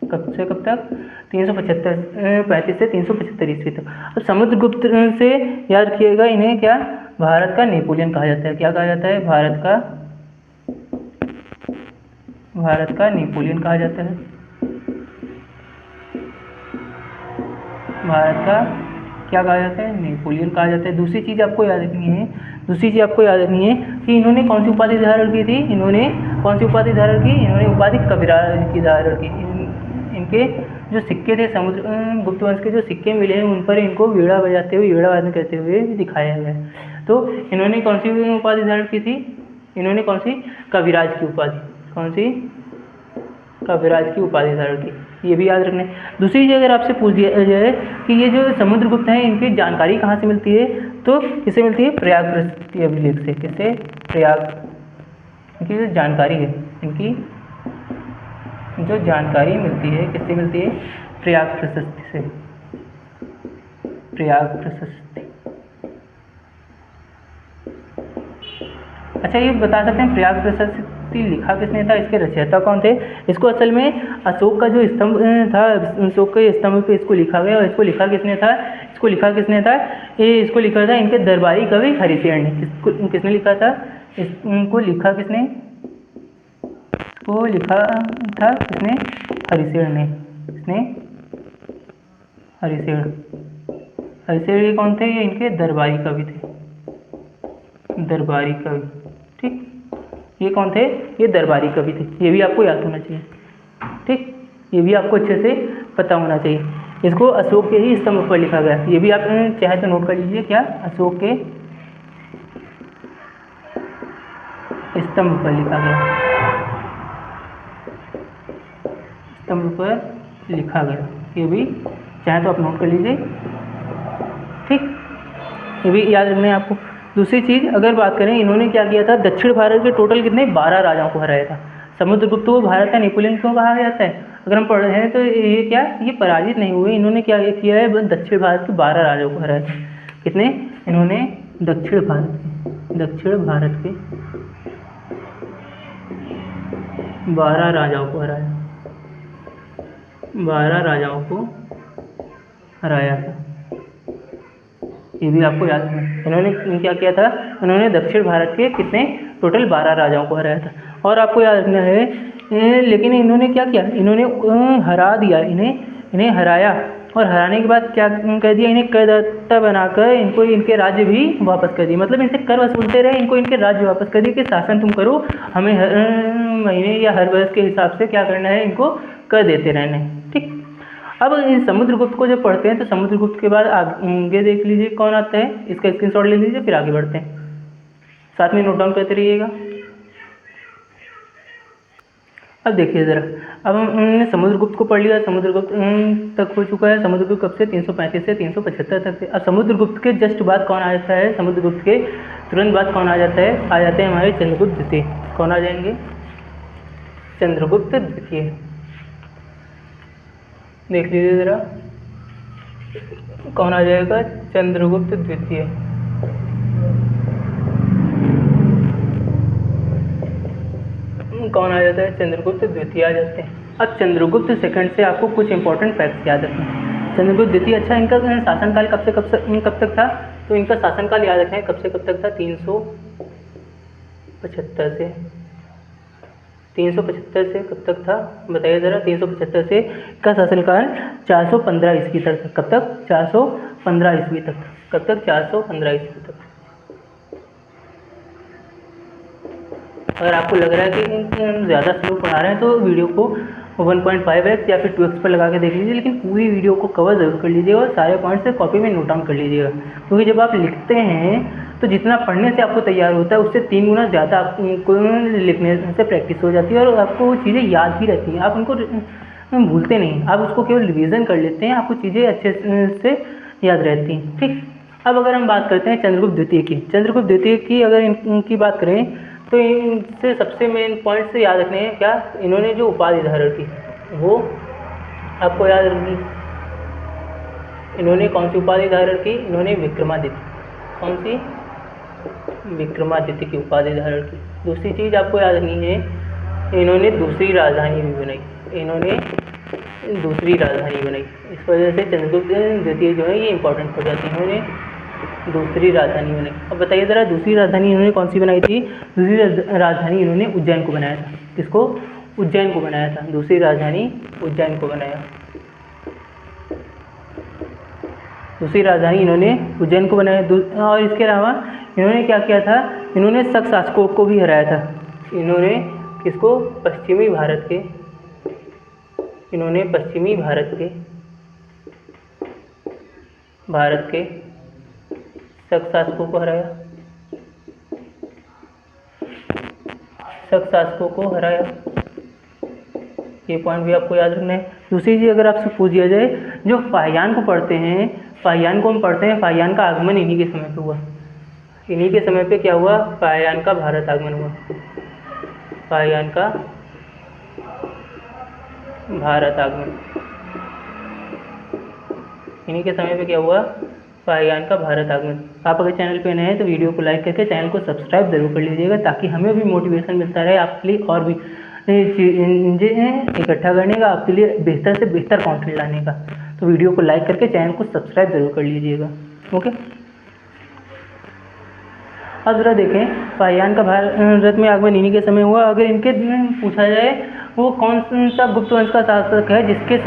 Speaker 1: कब से कब तक, 35 से 375 ईस्वी तक। अब समुद्रगुप्त से याद रखिएगा, इन्हें क्या भारत का नेपोलियन कहा जाता है, क्या कहा जाता है, भारत का नेपोलियन कहा जाता है, भारत का क्या कहा जाता है, नेपोलियन कहा जाता है। दूसरी चीज़ आपको याद रखनी है, कि इन्होंने कौन सी उपाधि धारण की थी, इन्होंने उपाधि कविराज की धारण की। इनके जो सिक्के थे, गुप्त वंश के जो सिक्के मिले हैं, उन पर इनको वीणा बजाते हुए, वीणा वादन करते हुए दिखाया गया है। तो इन्होंने कौन सी उपाधि धारण की थी, इन्होंने कौन सी, कविराज की उपाधि, कौन सी, कविराज की उपाधि धारण की, ये भी याद रखना है। दूसरी चीज़ अगर आपसे पूछ दिया जाए कि ये जो समुद्रगुप्त हैं, इनकी जानकारी कहाँ से मिलती है, तो किससे मिलती है, प्रयाग प्रशस्ति अभिलेख से। किससे, प्रयाग, इनकी जो जानकारी है, इनकी जो जानकारी मिलती है, किससे मिलती है, प्रयाग प्रशस्ति से, प्रयाग प्रशस्ति। अच्छा, ये बता सकते हैं प्रयाग प्रशस्ति लिखा किसने था, इसके रचयिता कौन थे। इसको असल में अशोक का जो स्तंभ था, अशोक के स्तंभ पे इसको लिखा गया, और इसको लिखा किसने था, इसको लिखा था इनके दरबारी कवि हरिशेन ने। किसने लिखा था, इनको लिखा किसने, इसको लिखा था किसने, हरिशेन ने। किसने, हरिशेन। ये कौन थे, ये इनके दरबारी कवि थे, दरबारी कवि, ठीक। ये कौन थे, ये दरबारी कवि थे, ये भी आपको याद होना चाहिए, ठीक, ये भी आपको अच्छे से पता होना चाहिए। इसको अशोक के ही स्तंभ पर लिखा गया, ये भी आप चाहे तो नोट कर लीजिए, क्या, अशोक के स्तंभ पर लिखा गया, स्तंभ पर लिखा गया, ये भी चाहे तो आप नोट कर लीजिए, ठीक, ये भी याद रखना है आपको। दूसरी चीज़ अगर बात करें, इन्होंने क्या किया था, दक्षिण भारत के टोटल कितने 12 राजाओं को हराया था। समुद्रगुप्त को भारत का नेपोलियन क्यों कहा जाता है, अगर हम पढ़ रहे हैं तो ये क्या, ये पराजित नहीं हुए, इन्होंने क्या किया है, दक्षिण भारत के 12 राजाओं को हराया था। कितने, इन्होंने दक्षिण भारत के 12 राजाओं को हराया, 12 राजाओं को हराया था। ये भी आपको याद है, इन्होंने क्या किया था, इन्होंने दक्षिण भारत के कितने, टोटल 12 राजाओं को हराया था। और आपको याद रखना है, लेकिन इन्होंने क्या किया, इन्होंने हरा दिया, इन्हें हराया, और हराने के बाद क्या कर दिया, इन्हें करदाता बनाकर इनको इनके राज्य भी वापस कर दिए। मतलब इनसे कर वसूलते रहे, इनको इनके राज्य वापस कर दिए कि शासन तुम करो, हमें हर महीने या हर वर्ष के हिसाब से क्या करना है, इनको कर देते रहना है। ठीक, अब इन समुद्रगुप्त को जब पढ़ते हैं तो समुद्रगुप्त के बाद आगे देख लीजिए कौन आता है, इसका स्क्रीनशॉट ले लीजिए, फिर आगे बढ़ते हैं, साथ में नोट डाउन करते रहिएगा। अब देखिए ज़रा, अब हमने समुद्रगुप्त को पढ़ लिया, समुद्रगुप्त तक हो चुका है। समुद्रगुप्त कब से, 335 से 375 तक से। अब समुद्रगुप्त के जस्ट बाद कौन आ जाता है, समुद्रगुप्त के तुरंत बाद कौन आ जाता है, आ जाते हैं हमारे चंद्रगुप्त द्वितीय। कौन आ जाएंगे, चंद्रगुप्त द्वितीय। देख लीजिए ज़रा, कौन आ जाएगा, चंद्रगुप्त द्वितीय। कौन आ जाता है, चंद्रगुप्त द्वितीय आ जाते हैं। अब चंद्रगुप्त सेकंड से आपको कुछ इंपॉर्टेंट फैक्ट्स याद रखना है। चंद्रगुप्त द्वितीय, अच्छा इनका शासनकाल कब तक था, तो इनका शासनकाल याद रखें कब से कब तक था, 375 से 375 से कब तक था, बताइए ज़रा। 375 से का शासनकाल 415 ईस्वी तक था। कब तक, 415 ईस्वी तक। कब तक, 415 ईस्वी तक। अगर आपको लग रहा है कि ज़्यादा स्लो पढ़ा रहे हैं तो वीडियो को 1.5x या फिर 2x पर लगा के देख लीजिए, लेकिन पूरी वीडियो को कवर ज़रूर कर लीजिएगा और सारे पॉइंट्स से कॉपी में नोट डाउन कर लीजिएगा। क्योंकि जब आप लिखते हैं तो जितना पढ़ने से आपको तैयार होता है उससे 3 गुना ज़्यादा आपको लिखने से प्रैक्टिस हो जाती है और आपको वो चीज़ें याद भी रहती हैं। आप उनको भूलते नहीं, आप उसको केवल रिविज़न कर लेते हैं, आपको चीज़ें अच्छे से याद रहती हैं। ठीक, अब अगर हम बात करते हैं चंद्रगुप्त द्वितीय की, चंद्रगुप्त द्वितीय की अगर इनकी बात करें तो इनसे सबसे मेन पॉइंट से याद रखने हैं क्या, इन्होंने जो उपाधि धारण की वो आपको याद रखनी। इन्होंने कौन सी उपाधि धारण की, इन्होंने विक्रमादित्य, कौन सी, विक्रमादित्य की उपाधि धारण की। दूसरी चीज़ आपको याद रखनी है, इन्होंने दूसरी राजधानी भी बनाई, इन्होंने दूसरी राजधानी बनाई। इस वजह से चंद्रगुप्त द्वितीय जो है ये इंपॉर्टेंट हो जाती है, इन्होंने दूसरी राजधानी बनाई। अब बताइए ज़रा, दूसरी राजधानी इन्होंने कौन सी बनाई थी, दूसरी राजधानी इन्होंने उज्जैन को बनाया था। किसको, उज्जैन को बनाया था, दूसरी राजधानी उज्जैन को बनाया। दूसरी राजधानी इन्होंने उज्जैन को बनाया। और इसके अलावा इन्होंने क्या किया था, इन्होंने शक शासकों को भी हराया था। इन्होंने किसको, पश्चिमी भारत के, इन्होंने पश्चिमी भारत के शक शासकों को हराया, शक शासकों को हराया। ये पॉइंट भी आपको याद रखना है। दूसरी चीज़ अगर आपसे पूछ दिया जाए, जो फाहियान को पढ़ते हैं, फाहियान को हम पढ़ते हैं, फाहियान का आगमन इन्हीं के समय पे हुआ। इन्हीं के समय पे क्या हुआ, फाहियान का भारत आगमन हुआ। फाहियान का भारत आगमन, इन्हीं के समय पे क्या हुआ, फाहियान का भारत आगमन। आप अगर चैनल पे नए हैं तो वीडियो को लाइक करके चैनल को सब्सक्राइब जरूर कर लीजिएगा, ताकि हमें भी मोटिवेशन मिलता रहे आपके लिए और भी चीज़ें इकट्ठा करने का, आपके लिए बेहतर से बेहतर कंटेंट लाने का। तो वीडियो को लाइक करके चैनल को सब्सक्राइब जरूर कर लीजिएगा। ओके, अब जरा देखें, फाहियान का भारत में आगमन इन्हीं के समय हुआ। अगर इनके पूछा जाए वो कौन सा गुप्त वंश का शासक है जिसके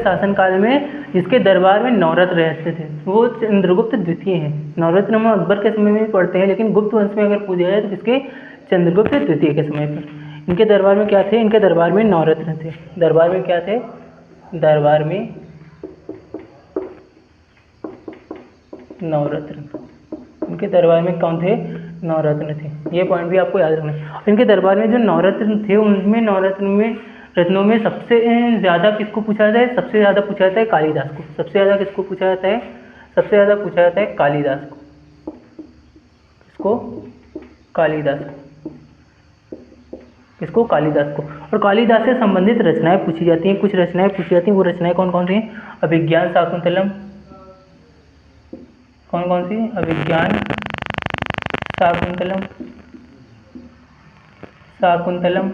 Speaker 1: शासनकाल में, जिसके दरबार में नवरत्न रहते थे, वो चंद्रगुप्त द्वितीय हैं। नवरत्न हम अकबर के समय में भी पढ़ते हैं, लेकिन गुप्त वंश में अगर पूछा जाए तो किसके, चंद्रगुप्त द्वितीय के समय पर। इनके दरबार में क्या थे, इनके दरबार में नवरत्न थे। दरबार में क्या थे, दरबार में नवरत्न, इनके दरबार में कौन थे, नवरत्न थे। ये पॉइंट भी आपको याद रखना है। इनके दरबार में जो नवरत्न थे, उनमें रत्नों में सबसे ज़्यादा किसको पूछा जाता है, सबसे ज़्यादा पूछा जाता है कालिदास को। सबसे ज़्यादा किसको पूछा जाता है, सबसे ज़्यादा पूछा जाता है कालिदास को। किसको? कालिदास को। किसको? कालिदास को। और कालिदास से संबंधित रचनाएं पूछी जाती हैं, कुछ रचनाएं पूछी जाती हैं। वो रचनाएं कौन कौन सी हैं? अभिज्ञान शाकुंतलम। कौन कौन सी? अभिज्ञान शाकुंतलम। शाकुंतलम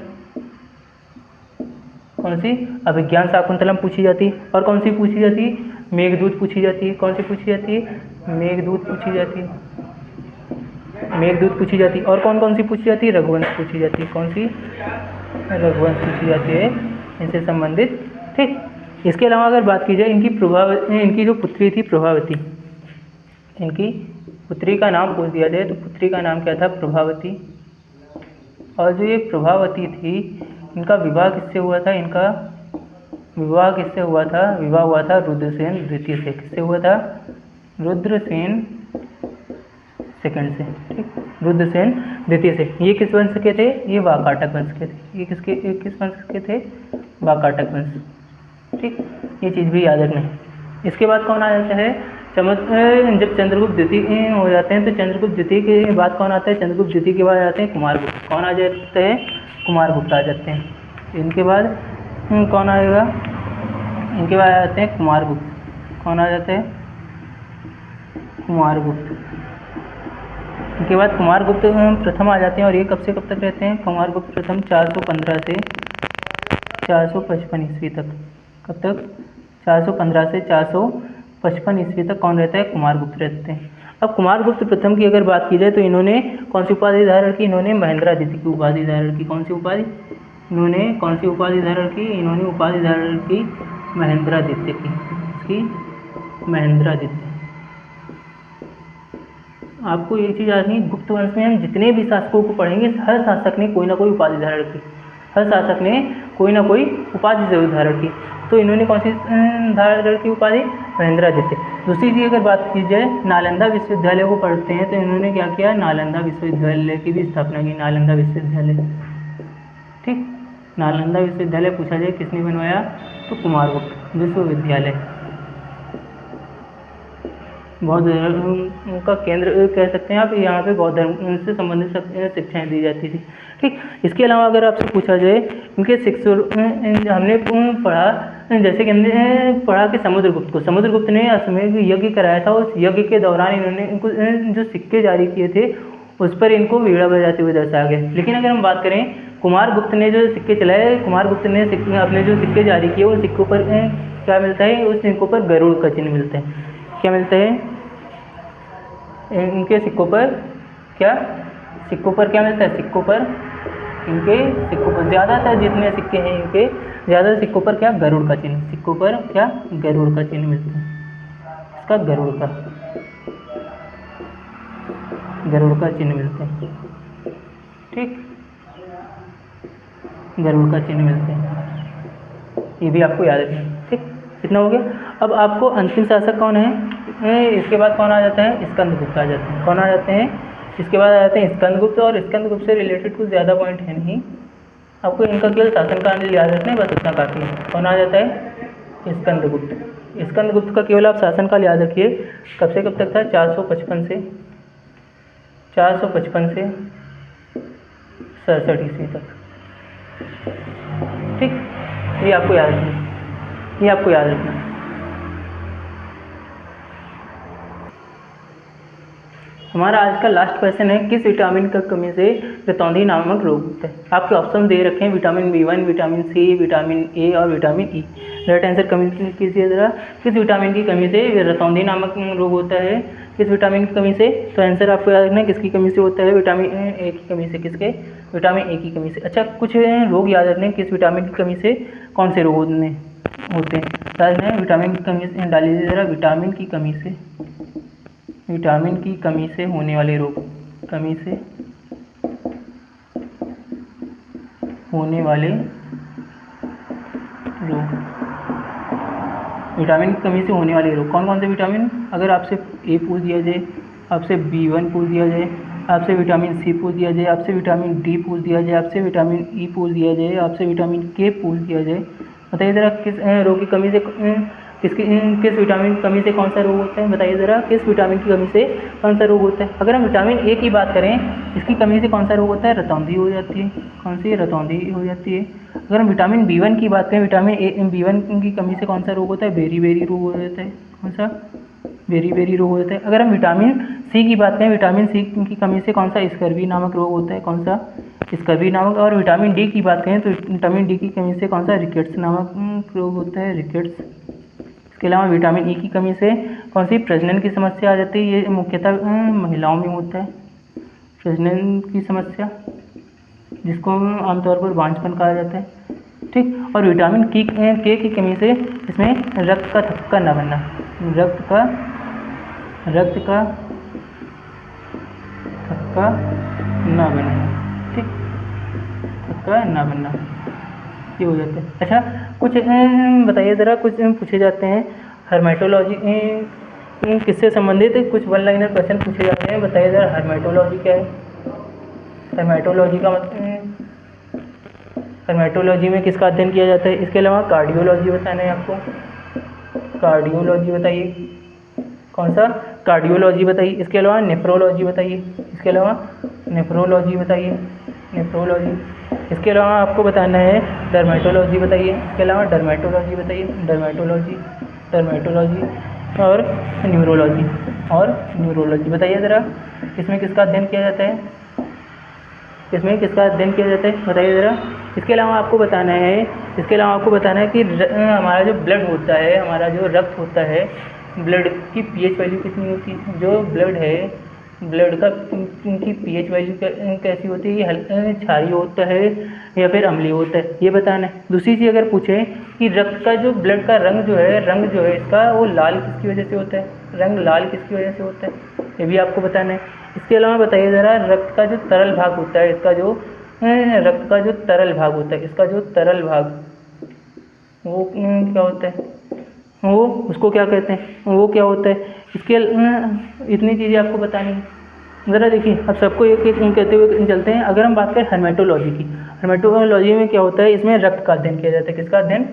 Speaker 1: कौन सी? अभिज्ञान शाकुंतलम पूछी जाती है। और कौन सी पूछी जाती है? मेघदूत पूछी जाती है। कौन सी पूछी जाती है? मेघदूत पूछी जाती है। मेघदूत पूछी जाती है। और कौन कौन सी पूछी जाती है? रघुवंश पूछी जाती है। कौन सी? रघुवंश पूछी जाती है इनसे संबंधित। ठीक। इसके अलावा अगर बात की जाए इनकी जो पुत्री थी प्रभावती, इनकी पुत्री का नाम पूछ दिया जाए तो पुत्री का नाम क्या था? प्रभावती। और जो ये प्रभावती थी, इनका विवाह किससे हुआ था? इनका विवाह किससे हुआ था? विवाह हुआ था रुद्रसेन द्वितीय से। किससे हुआ था? रुद्रसेन सेकंड से। ठीक, रुद्रसेन द्वितीय से। ये किस वंश के थे? ये वाकाटक वंश के थे। ये किस वंश के थे? वाकाटक वंश। ठीक, ये चीज़ भी याद रखना है। इसके बाद कौन आ जाता है? जब चंद्रगुप्त द्वितीय हो जाते हैं तो चंद्रगुप्त द्वितीय के बाद कौन आता है? चंद्रगुप्त द्वितीय के बाद आते हैं कुमारगुप्त। कौन आ जाते हैं? कुमारगुप्त आ जाते हैं। इनके बाद कौन आएगा? इनके बाद आ जाते हैं कुमारगुप्त। कौन आ जाते हैं? कुमारगुप्त। इनके बाद कुमारगुप्त प्रथम आ जाते हैं। और ये कब से कब तक रहते हैं? कुमारगुप्त प्रथम 415 से 455 ईस्वी तक। कब तक? 415 से 455 ईस्वी तक कौन रहता है? कुमारगुप्त रहते हैं। अब कुमारगुप्त प्रथम की अगर बात की जाए तो इन्होंने कौन सी उपाधि धारण की? इन्होंने महेंद्रादित्य की उपाधि धारण की। कौन सी उपाधि? इन्होंने कौन सी उपाधि धारण की? इन्होंने उपाधि धारण की महेंद्रादित्य की। महेंद्रादित्य। आपको एक चीज़ याद नहीं, गुप्त वंश में हम जितने भी शासकों को पढ़ेंगे, हर शासक ने कोई ना कोई उपाधि धारण की। हर शासक ने कोई ना कोई उपाधि जरूर धारण की। तो इन्होंने कौन सी धारण की उपाधि? महेंद्रादित्य। दूसरी चीज़ अगर बात की जाए, नालंदा विश्वविद्यालय को पढ़ते हैं तो इन्होंने क्या किया? नालंदा विश्वविद्यालय की भी स्थापना की। नालंदा विश्वविद्यालय। ठीक, नालंदा विश्वविद्यालय पूछा जाए किसने बनवाया? तो कुमारगुप्त विश्वविद्यालय। बौद्ध धर्म का केंद्र कह सकते हैं आप। यहाँ पे बौद्ध धर्म से संबंधित शिक्षाएं दी जाती थी। ठीक, इसके अलावा अगर आपसे पूछा जाए इनके हमने पढ़ा, जैसे कि हमने पढ़ा कि समुद्रगुप्त ने अश्वमेध यज्ञ कराया था। उस यज्ञ के दौरान इन्होंने इनको जो सिक्के जारी किए थे उस पर इनको वीणा बजाते हुए दर्शाया गया। लेकिन अगर हम बात करें कुमारगुप्त ने जो सिक्के चलाए, कुमारगुप्त ने अपने जो सिक्के जारी किए उन सिक्कों पर क्या मिलता है? उस सिक्कों पर गरुड़ का चिन्ह मिलता है। क्या मिलता है? इनके सिक्कों पर क्या? सिक्कों पर क्या मिलता है? सिक्कों पर, इनके सिक्कों पर ज़्यादातर जितने सिक्के हैं इनके ज़्यादातर सिक्कों पर क्या? गरुड़ का चिन्ह। सिक्कों पर क्या? गरुड़ का चिन्ह मिलता है। इसका गरुड़ का चिन्ह मिलता है। ठीक, गरुड़ का चिन्ह मिलता है। ये भी आपको याद रखना है। ठीक, इतना हो गया। अब आपको अंतिम शासक कौन है? इसके बाद कौन आ जाता है? स्कंदगुप्त आ जाते हैं। कौन आ जाते हैं? इसके बाद आ जाते हैं स्कंदगुप्त। और स्कंदगुप्त से रिलेटेड कुछ ज़्यादा पॉइंट है नहीं, आपको इनका केवल शासनकाल याद रखना है, बस इतना काफ़ी है। कौन आ जाता है? स्कंदगुप्त। स्कंदगुप्त का केवल आप शासनकाल याद रखिए, कब से कब तक था? 455 से 67 ईस्वी तक। ठीक, ये आपको याद रखना है। हमारा आज का लास्ट क्वेश्चन है, किस विटामिन की कमी से रतौंधी नामक रोग होता है? आपके ऑप्शन दे रखे हैं vitamin B1, vitamin C, vitamin A और vitamin E। Right answer comment कीजिए ज़रा, किस विटामिन की कमी से रतौंधी नामक रोग होता है? किस विटामिन की कमी से? तो आंसर आपको याद रखना है, किसकी कमी से होता है? विटामिन A की कमी से। किसके? विटामिन A की कमी से। अच्छा, कुछ रोग याद रखने, किस विटामिन की कमी से कौन से रोग होते हैं? याद रखना, विटामिन की कमी से डाल लीजिए ज़रा, विटामिन की कमी से होने वाले रोग। कमी से होने वाले रोग। विटामिन की कमी से होने वाले रोग कौन कौन से विटामिन? अगर आपसे A पूछ दिया जाए, आपसे B1 पूछ दिया जाए, आपसे विटामिन C पूछ दिया जाए, आपसे विटामिन D पूछ दिया जाए, आपसे विटामिन E पूछ दिया जाए, आपसे विटामिन K पूछ दिया जाए, बताइए ज़रा किस रोग की कमी से किस विटामिन की कमी से कौन सा रोग होता है, बताइए ज़रा, किस विटामिन की कमी से कौन सा रोग होता है। अगर हम विटामिन ए की बात करें, इसकी कमी से कौन सा रोग होता है, रतौंधी हो जाती है। कौन सी, रतौंधी हो जाती है। अगर हम विटामिन B1 की बात करें, विटामिन B1 की कमी से कौन सा रोग होता है, बेरी रोग हो जाता है। कौन सा, बेरी रोग हो जाता है। अगर हम विटामिन सी की बात करें, विटामिन सी की कमी से कौन सा, स्कर्वी नामक रोग होता है। कौन सा, स्कर्वी नामक। और विटामिन डी की बात करें तो विटामिन डी की कमी से कौन सा, रिकेट्स नामक रोग होता है, रिकेट्स। इसके अलावा विटामिन ई की कमी से कौन सी, प्रजनन की समस्या आ जाती है। ये मुख्यतः महिलाओं में होता है, प्रजनन की समस्या, जिसको आमतौर पर बांझपन कहा जाता है, ठीक। और विटामिन के की कमी से इसमें रक्त का थक्का न बनना, रक्त का थक्का न बनना, ठीक, थक्का न बनना, ये हो जाता है। अच्छा, कुछ बताइए ज़रा, कुछ पूछे जाते हैं हर्मेटोलॉजी किससे संबंधित कुछ वन लाइनर क्वेश्चन पूछे जाते हैं। बताइए ज़रा, हर्मेटोलॉजी क्या है। हर्मेटोलॉजी का हर्मेटोलॉजी में किसका अध्ययन किया जाता है। इसके अलावा कार्डियोलॉजी बताना है आपको, कार्डियोलॉजी बताइए, कौन सा, कार्डियोलॉजी बताइए। इसके अलावा नेफ्रोलॉजी बताइए, इसके अलावा नेफ्रोलॉजी बताइए, नेफ्रोलॉजी। इसके अलावा आपको बताना है डर्मेटोलॉजी बताइए, इसके अलावा डर्मेटोलॉजी बताइए, डर्मेटोलॉजी और न्यूरोलॉजी बताइए ज़रा, इसमें किसका अध्ययन किया जाता है, इसमें किसका अध्ययन किया जाता है, बताइए ज़रा। इसके अलावा आपको बताना है कि हमारा जो ब्लड होता है, हमारा जो रक्त होता है, ब्लड की पीएच वैल्यू कितनी होती है। जो ब्लड है, ब्लड का की पीएच वैल्यू कैसी होती है, क्षारीय होता है या फिर अम्लीय होता है, ये बताना है। दूसरी चीज़ अगर पूछें कि रक्त का जो ब्लड का रंग जो है इसका, वो लाल किसकी वजह से होता है, रंग लाल किसकी वजह से होता है, ये भी आपको बताना है। इसके अलावा बताइए ज़रा, रक्त का जो तरल भाग होता है, इसका जो रक्त का जो तरल भाग होता है, इसका जो तरल भाग, वो क्या होता है, वो उसको क्या कहते हैं, वो क्या होता है। इसके इतनी चीज़ें आपको बतानी है। ज़रा देखिए, अब सबको एक एक कहते हुए चलते हैं। अगर हम बात करें हर्मेटोलॉजी की, हर्मेटोलॉजी में क्या होता है, इसमें रक्त का अध्ययन किया जाता है। किसका अध्ययन,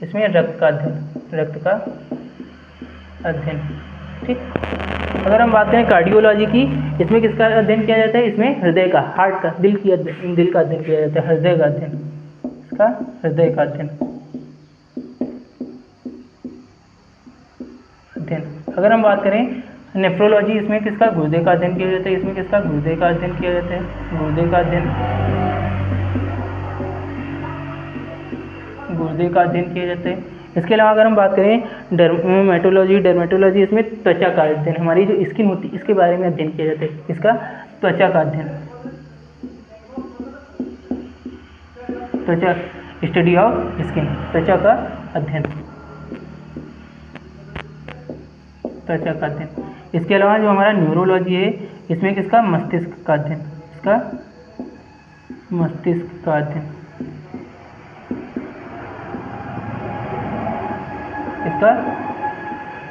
Speaker 1: इसमें रक्त का अध्ययन, ठीक। अगर हम बात करें कार्डियोलॉजी की, इसमें किसका अध्ययन किया जाता है, इसमें हृदय का, हार्ट का, दिल का अध्ययन किया जाता है, हृदय का अध्ययन, इसका हृदय का अध्ययन। अगर हम बात करें नेफ्रोलॉजी, इसमें किसका, गुर्दे का अध्ययन किया जाता है, इसमें किसका, गुर्दे का अध्ययन किया जाता है, गुर्दे का अध्ययन किया जाता है। इसके अलावा अगर हम बात करें डर्मेटोलॉजी, इसमें त्वचा का अध्ययन, हमारी जो स्किन होती है इसके बारे में अध्ययन किया जाता है। इसका त्वचा का अध्ययन, त्वचा, स्टडी ऑफ स्किन, त्वचा का अध्ययन। इसके अलावा जो हमारा न्यूरोलॉजी है, इसमें किसका, मस्तिष्क का अध्ययन, इसका मस्तिष्क का अध्ययन, इसका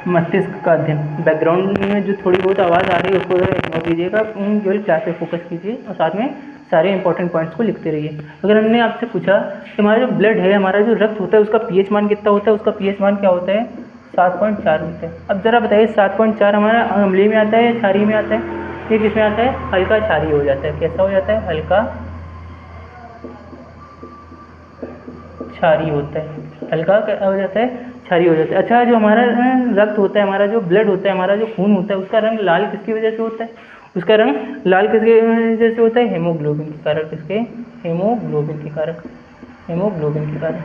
Speaker 1: मस्तिष्क का अध्ययन। बैकग्राउंड में जो थोड़ी बहुत आवाज़ आ रही है उसको इग्नोर कीजिएगा, केवल क्लास पे फोकस कीजिए और साथ में सारे इंपॉर्टेंट पॉइंट्स को लिखते रहिए। अगर हमने आपसे पूछा कि हमारा जो ब्लड है, हमारा जो रक्त होता है, उसका पीएच मान कितना होता है, उसका पीएच मान क्या होता है, 7.4 होता है। अब ज़रा बताइए, 7.4 हमारा अम्लीय में आता है या क्षारीय में आता है, ये किस में आता है, हल्का क्षारीय हो जाता है। कैसा हो जाता है, हल्का क्षारीय होता है, हल्का क्या हो जाता है, क्षारीय हो जाता है। अच्छा, जो हमारा रक्त होता है, हमारा जो ब्लड होता है, हमारा जो खून होता है, उसका रंग लाल किसकी वजह से होता है, उसका रंग लाल किसकी वजह से होता है, हीमोग्लोबिन के कारण, किसके, हीमोग्लोबिन के कारण।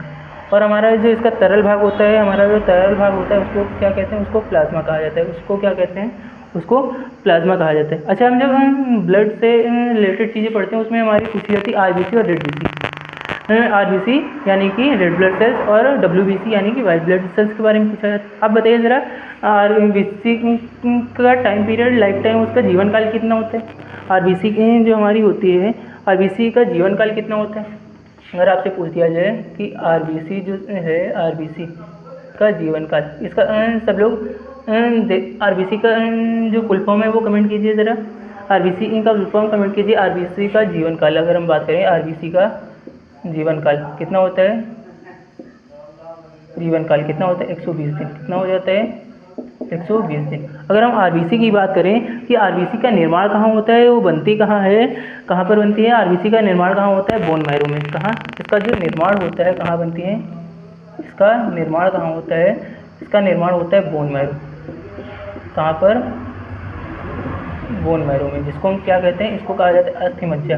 Speaker 1: और हमारा जो इसका तरल भाग होता है, उसको क्या कहते हैं, उसको प्लाज्मा कहा जाता है, उसको प्लाज्मा कहा जाता है। अच्छा, हम जब ब्लड से रिलेटेड चीज़ें पढ़ते हैं, उसमें हमारी पूछी जाती है आरबीसी और रेड बीसी। आरबीसी यानी कि रेड ब्लड सेल्स और डब्ल्यूबीसी यानी कि वाइट ब्लड सेल्स के बारे में पूछा जाता है। अब बताइए ज़रा, आरबीसी का टाइम पीरियड, लाइफ टाइम, उसका जीवन काल कितना होता है। आरबीसी जो हमारी होती है, आरबीसी का जीवन काल कितना होता है। अगर आपसे पूछ दिया जाए कि आरबीसी जो है, आरबीसी का जीवन काल, इसका सब लोग आरबीसी का जो फुल फॉर्म है वो कमेंट कीजिए ज़रा, आरबीसी का फुल फॉर्म कमेंट कीजिए। आरबीसी का जीवन काल, अगर हम बात करें आरबीसी का जीवन काल कितना होता है, जीवन काल कितना होता है 120 दिन। कितना हो जाता है 120 दिन। अगर हम आरबीसी की बात करें कि आरबीसी का निर्माण कहाँ होता है, वो बनती कहाँ है, कहाँ पर बनती है आरबीसी का निर्माण कहाँ होता है, बोन मैरो में। कहाँ इसका जो निर्माण होता है कहाँ बनती है, इसका निर्माण कहाँ होता है, इसका निर्माण होता है बोन मैरो। कहाँ पर, बोन मैरो में, जिसको हम क्या कहते हैं, इसको कहा जाता है अस्थि मज्जा।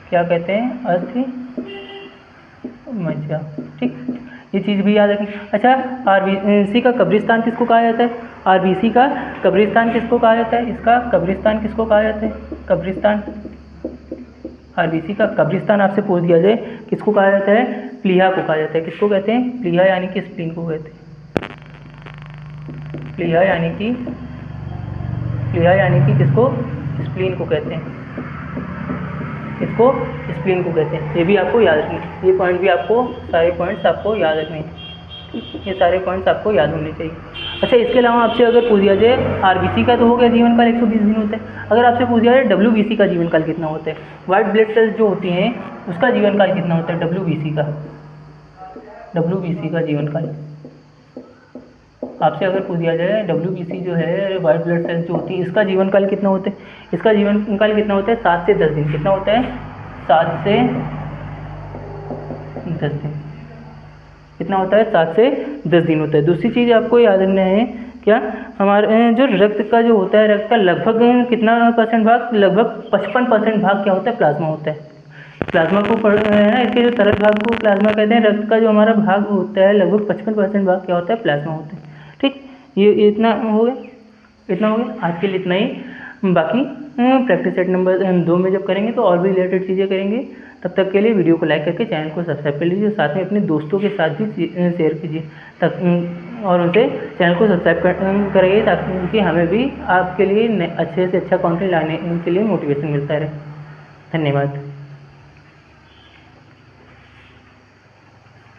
Speaker 1: क्या कहते हैं, अस्थि मज्जा। ठीक, ये चीज़ भी याद रखें। अच्छा, आरबीसी का कब्रिस्तान किसको कहा जाता है, आरबीसी का कब्रिस्तान किसको कहा जाता है, इसका कब्रिस्तान किसको कहा जाता है, कब्रिस्तान, आरबीसी का कब्रिस्तान आपसे पूछ दिया जाए किसको कहा जाता है, प्लीहा को कहा जाता है। किसको कहते हैं, प्लीहा यानी कि स्प्लीन को कहते हैं। प्लीहा यानी कि किसको, स्प्लीन को कहते हैं। इसको स्प्लीन को कहते हैं। ये भी आपको याद रखना, ये पॉइंट भी आपको, सारे पॉइंट्स आपको याद रखने, ये सारे पॉइंट्स आपको याद होने चाहिए। अच्छा, इसके अलावा आपसे अगर पूछ दिया जाए, आरबीसी का तो हो गया जीवन काल 120 दिन होता है, अगर आपसे पूछ दिया जाए डब्ल्यूबीसी का जीवन काल कितना होता है, वाइट ब्लड सेल्स जो होती हैं उसका जीवन काल कितना होता है, डब्ल्यूबीसी का जीवन काल आपसे अगर पूछ दिया जाए, डब्ल्यूबीसी जो है वाइट ब्लड सेल्स जो होती है इसका जीवन काल कितना होता है, इसका जीवन काल कितना होता है 7 से 10 दिन। कितना होता है, 7 से 10 दिन। कितना होता है, 7 से 10 दिन होता है। दूसरी चीज़ आपको याद रखना है, क्या, हमारे जो रक्त का जो होता है, रक्त का लगभग कितना % भाग, लगभग 55% भाग क्या होता है, प्लाज्मा होता है। प्लाज्मा को है ना, इसके जो तरल भाग को प्लाज्मा कहते हैं, रक्त का जो हमारा भाग होता है लगभग 55% भाग क्या होता है, प्लाज्मा होता है। ठीक, ये इतना हो गया, आज के लिए इतना ही। बाकी प्रैक्टिस सेट नंबर 2 में जब करेंगे तो और भी रिलेटेड चीज़ें करेंगे। तब तक के लिए वीडियो को लाइक करके चैनल को सब्सक्राइब कर लीजिए, साथ में अपने दोस्तों के साथ भी शेयर कीजिए और उनसे चैनल को सब्सक्राइब करिए, ताकि हमें भी आपके लिए अच्छे से अच्छा कंटेंट लाने के लिए मोटिवेशन मिलता रहे। धन्यवाद।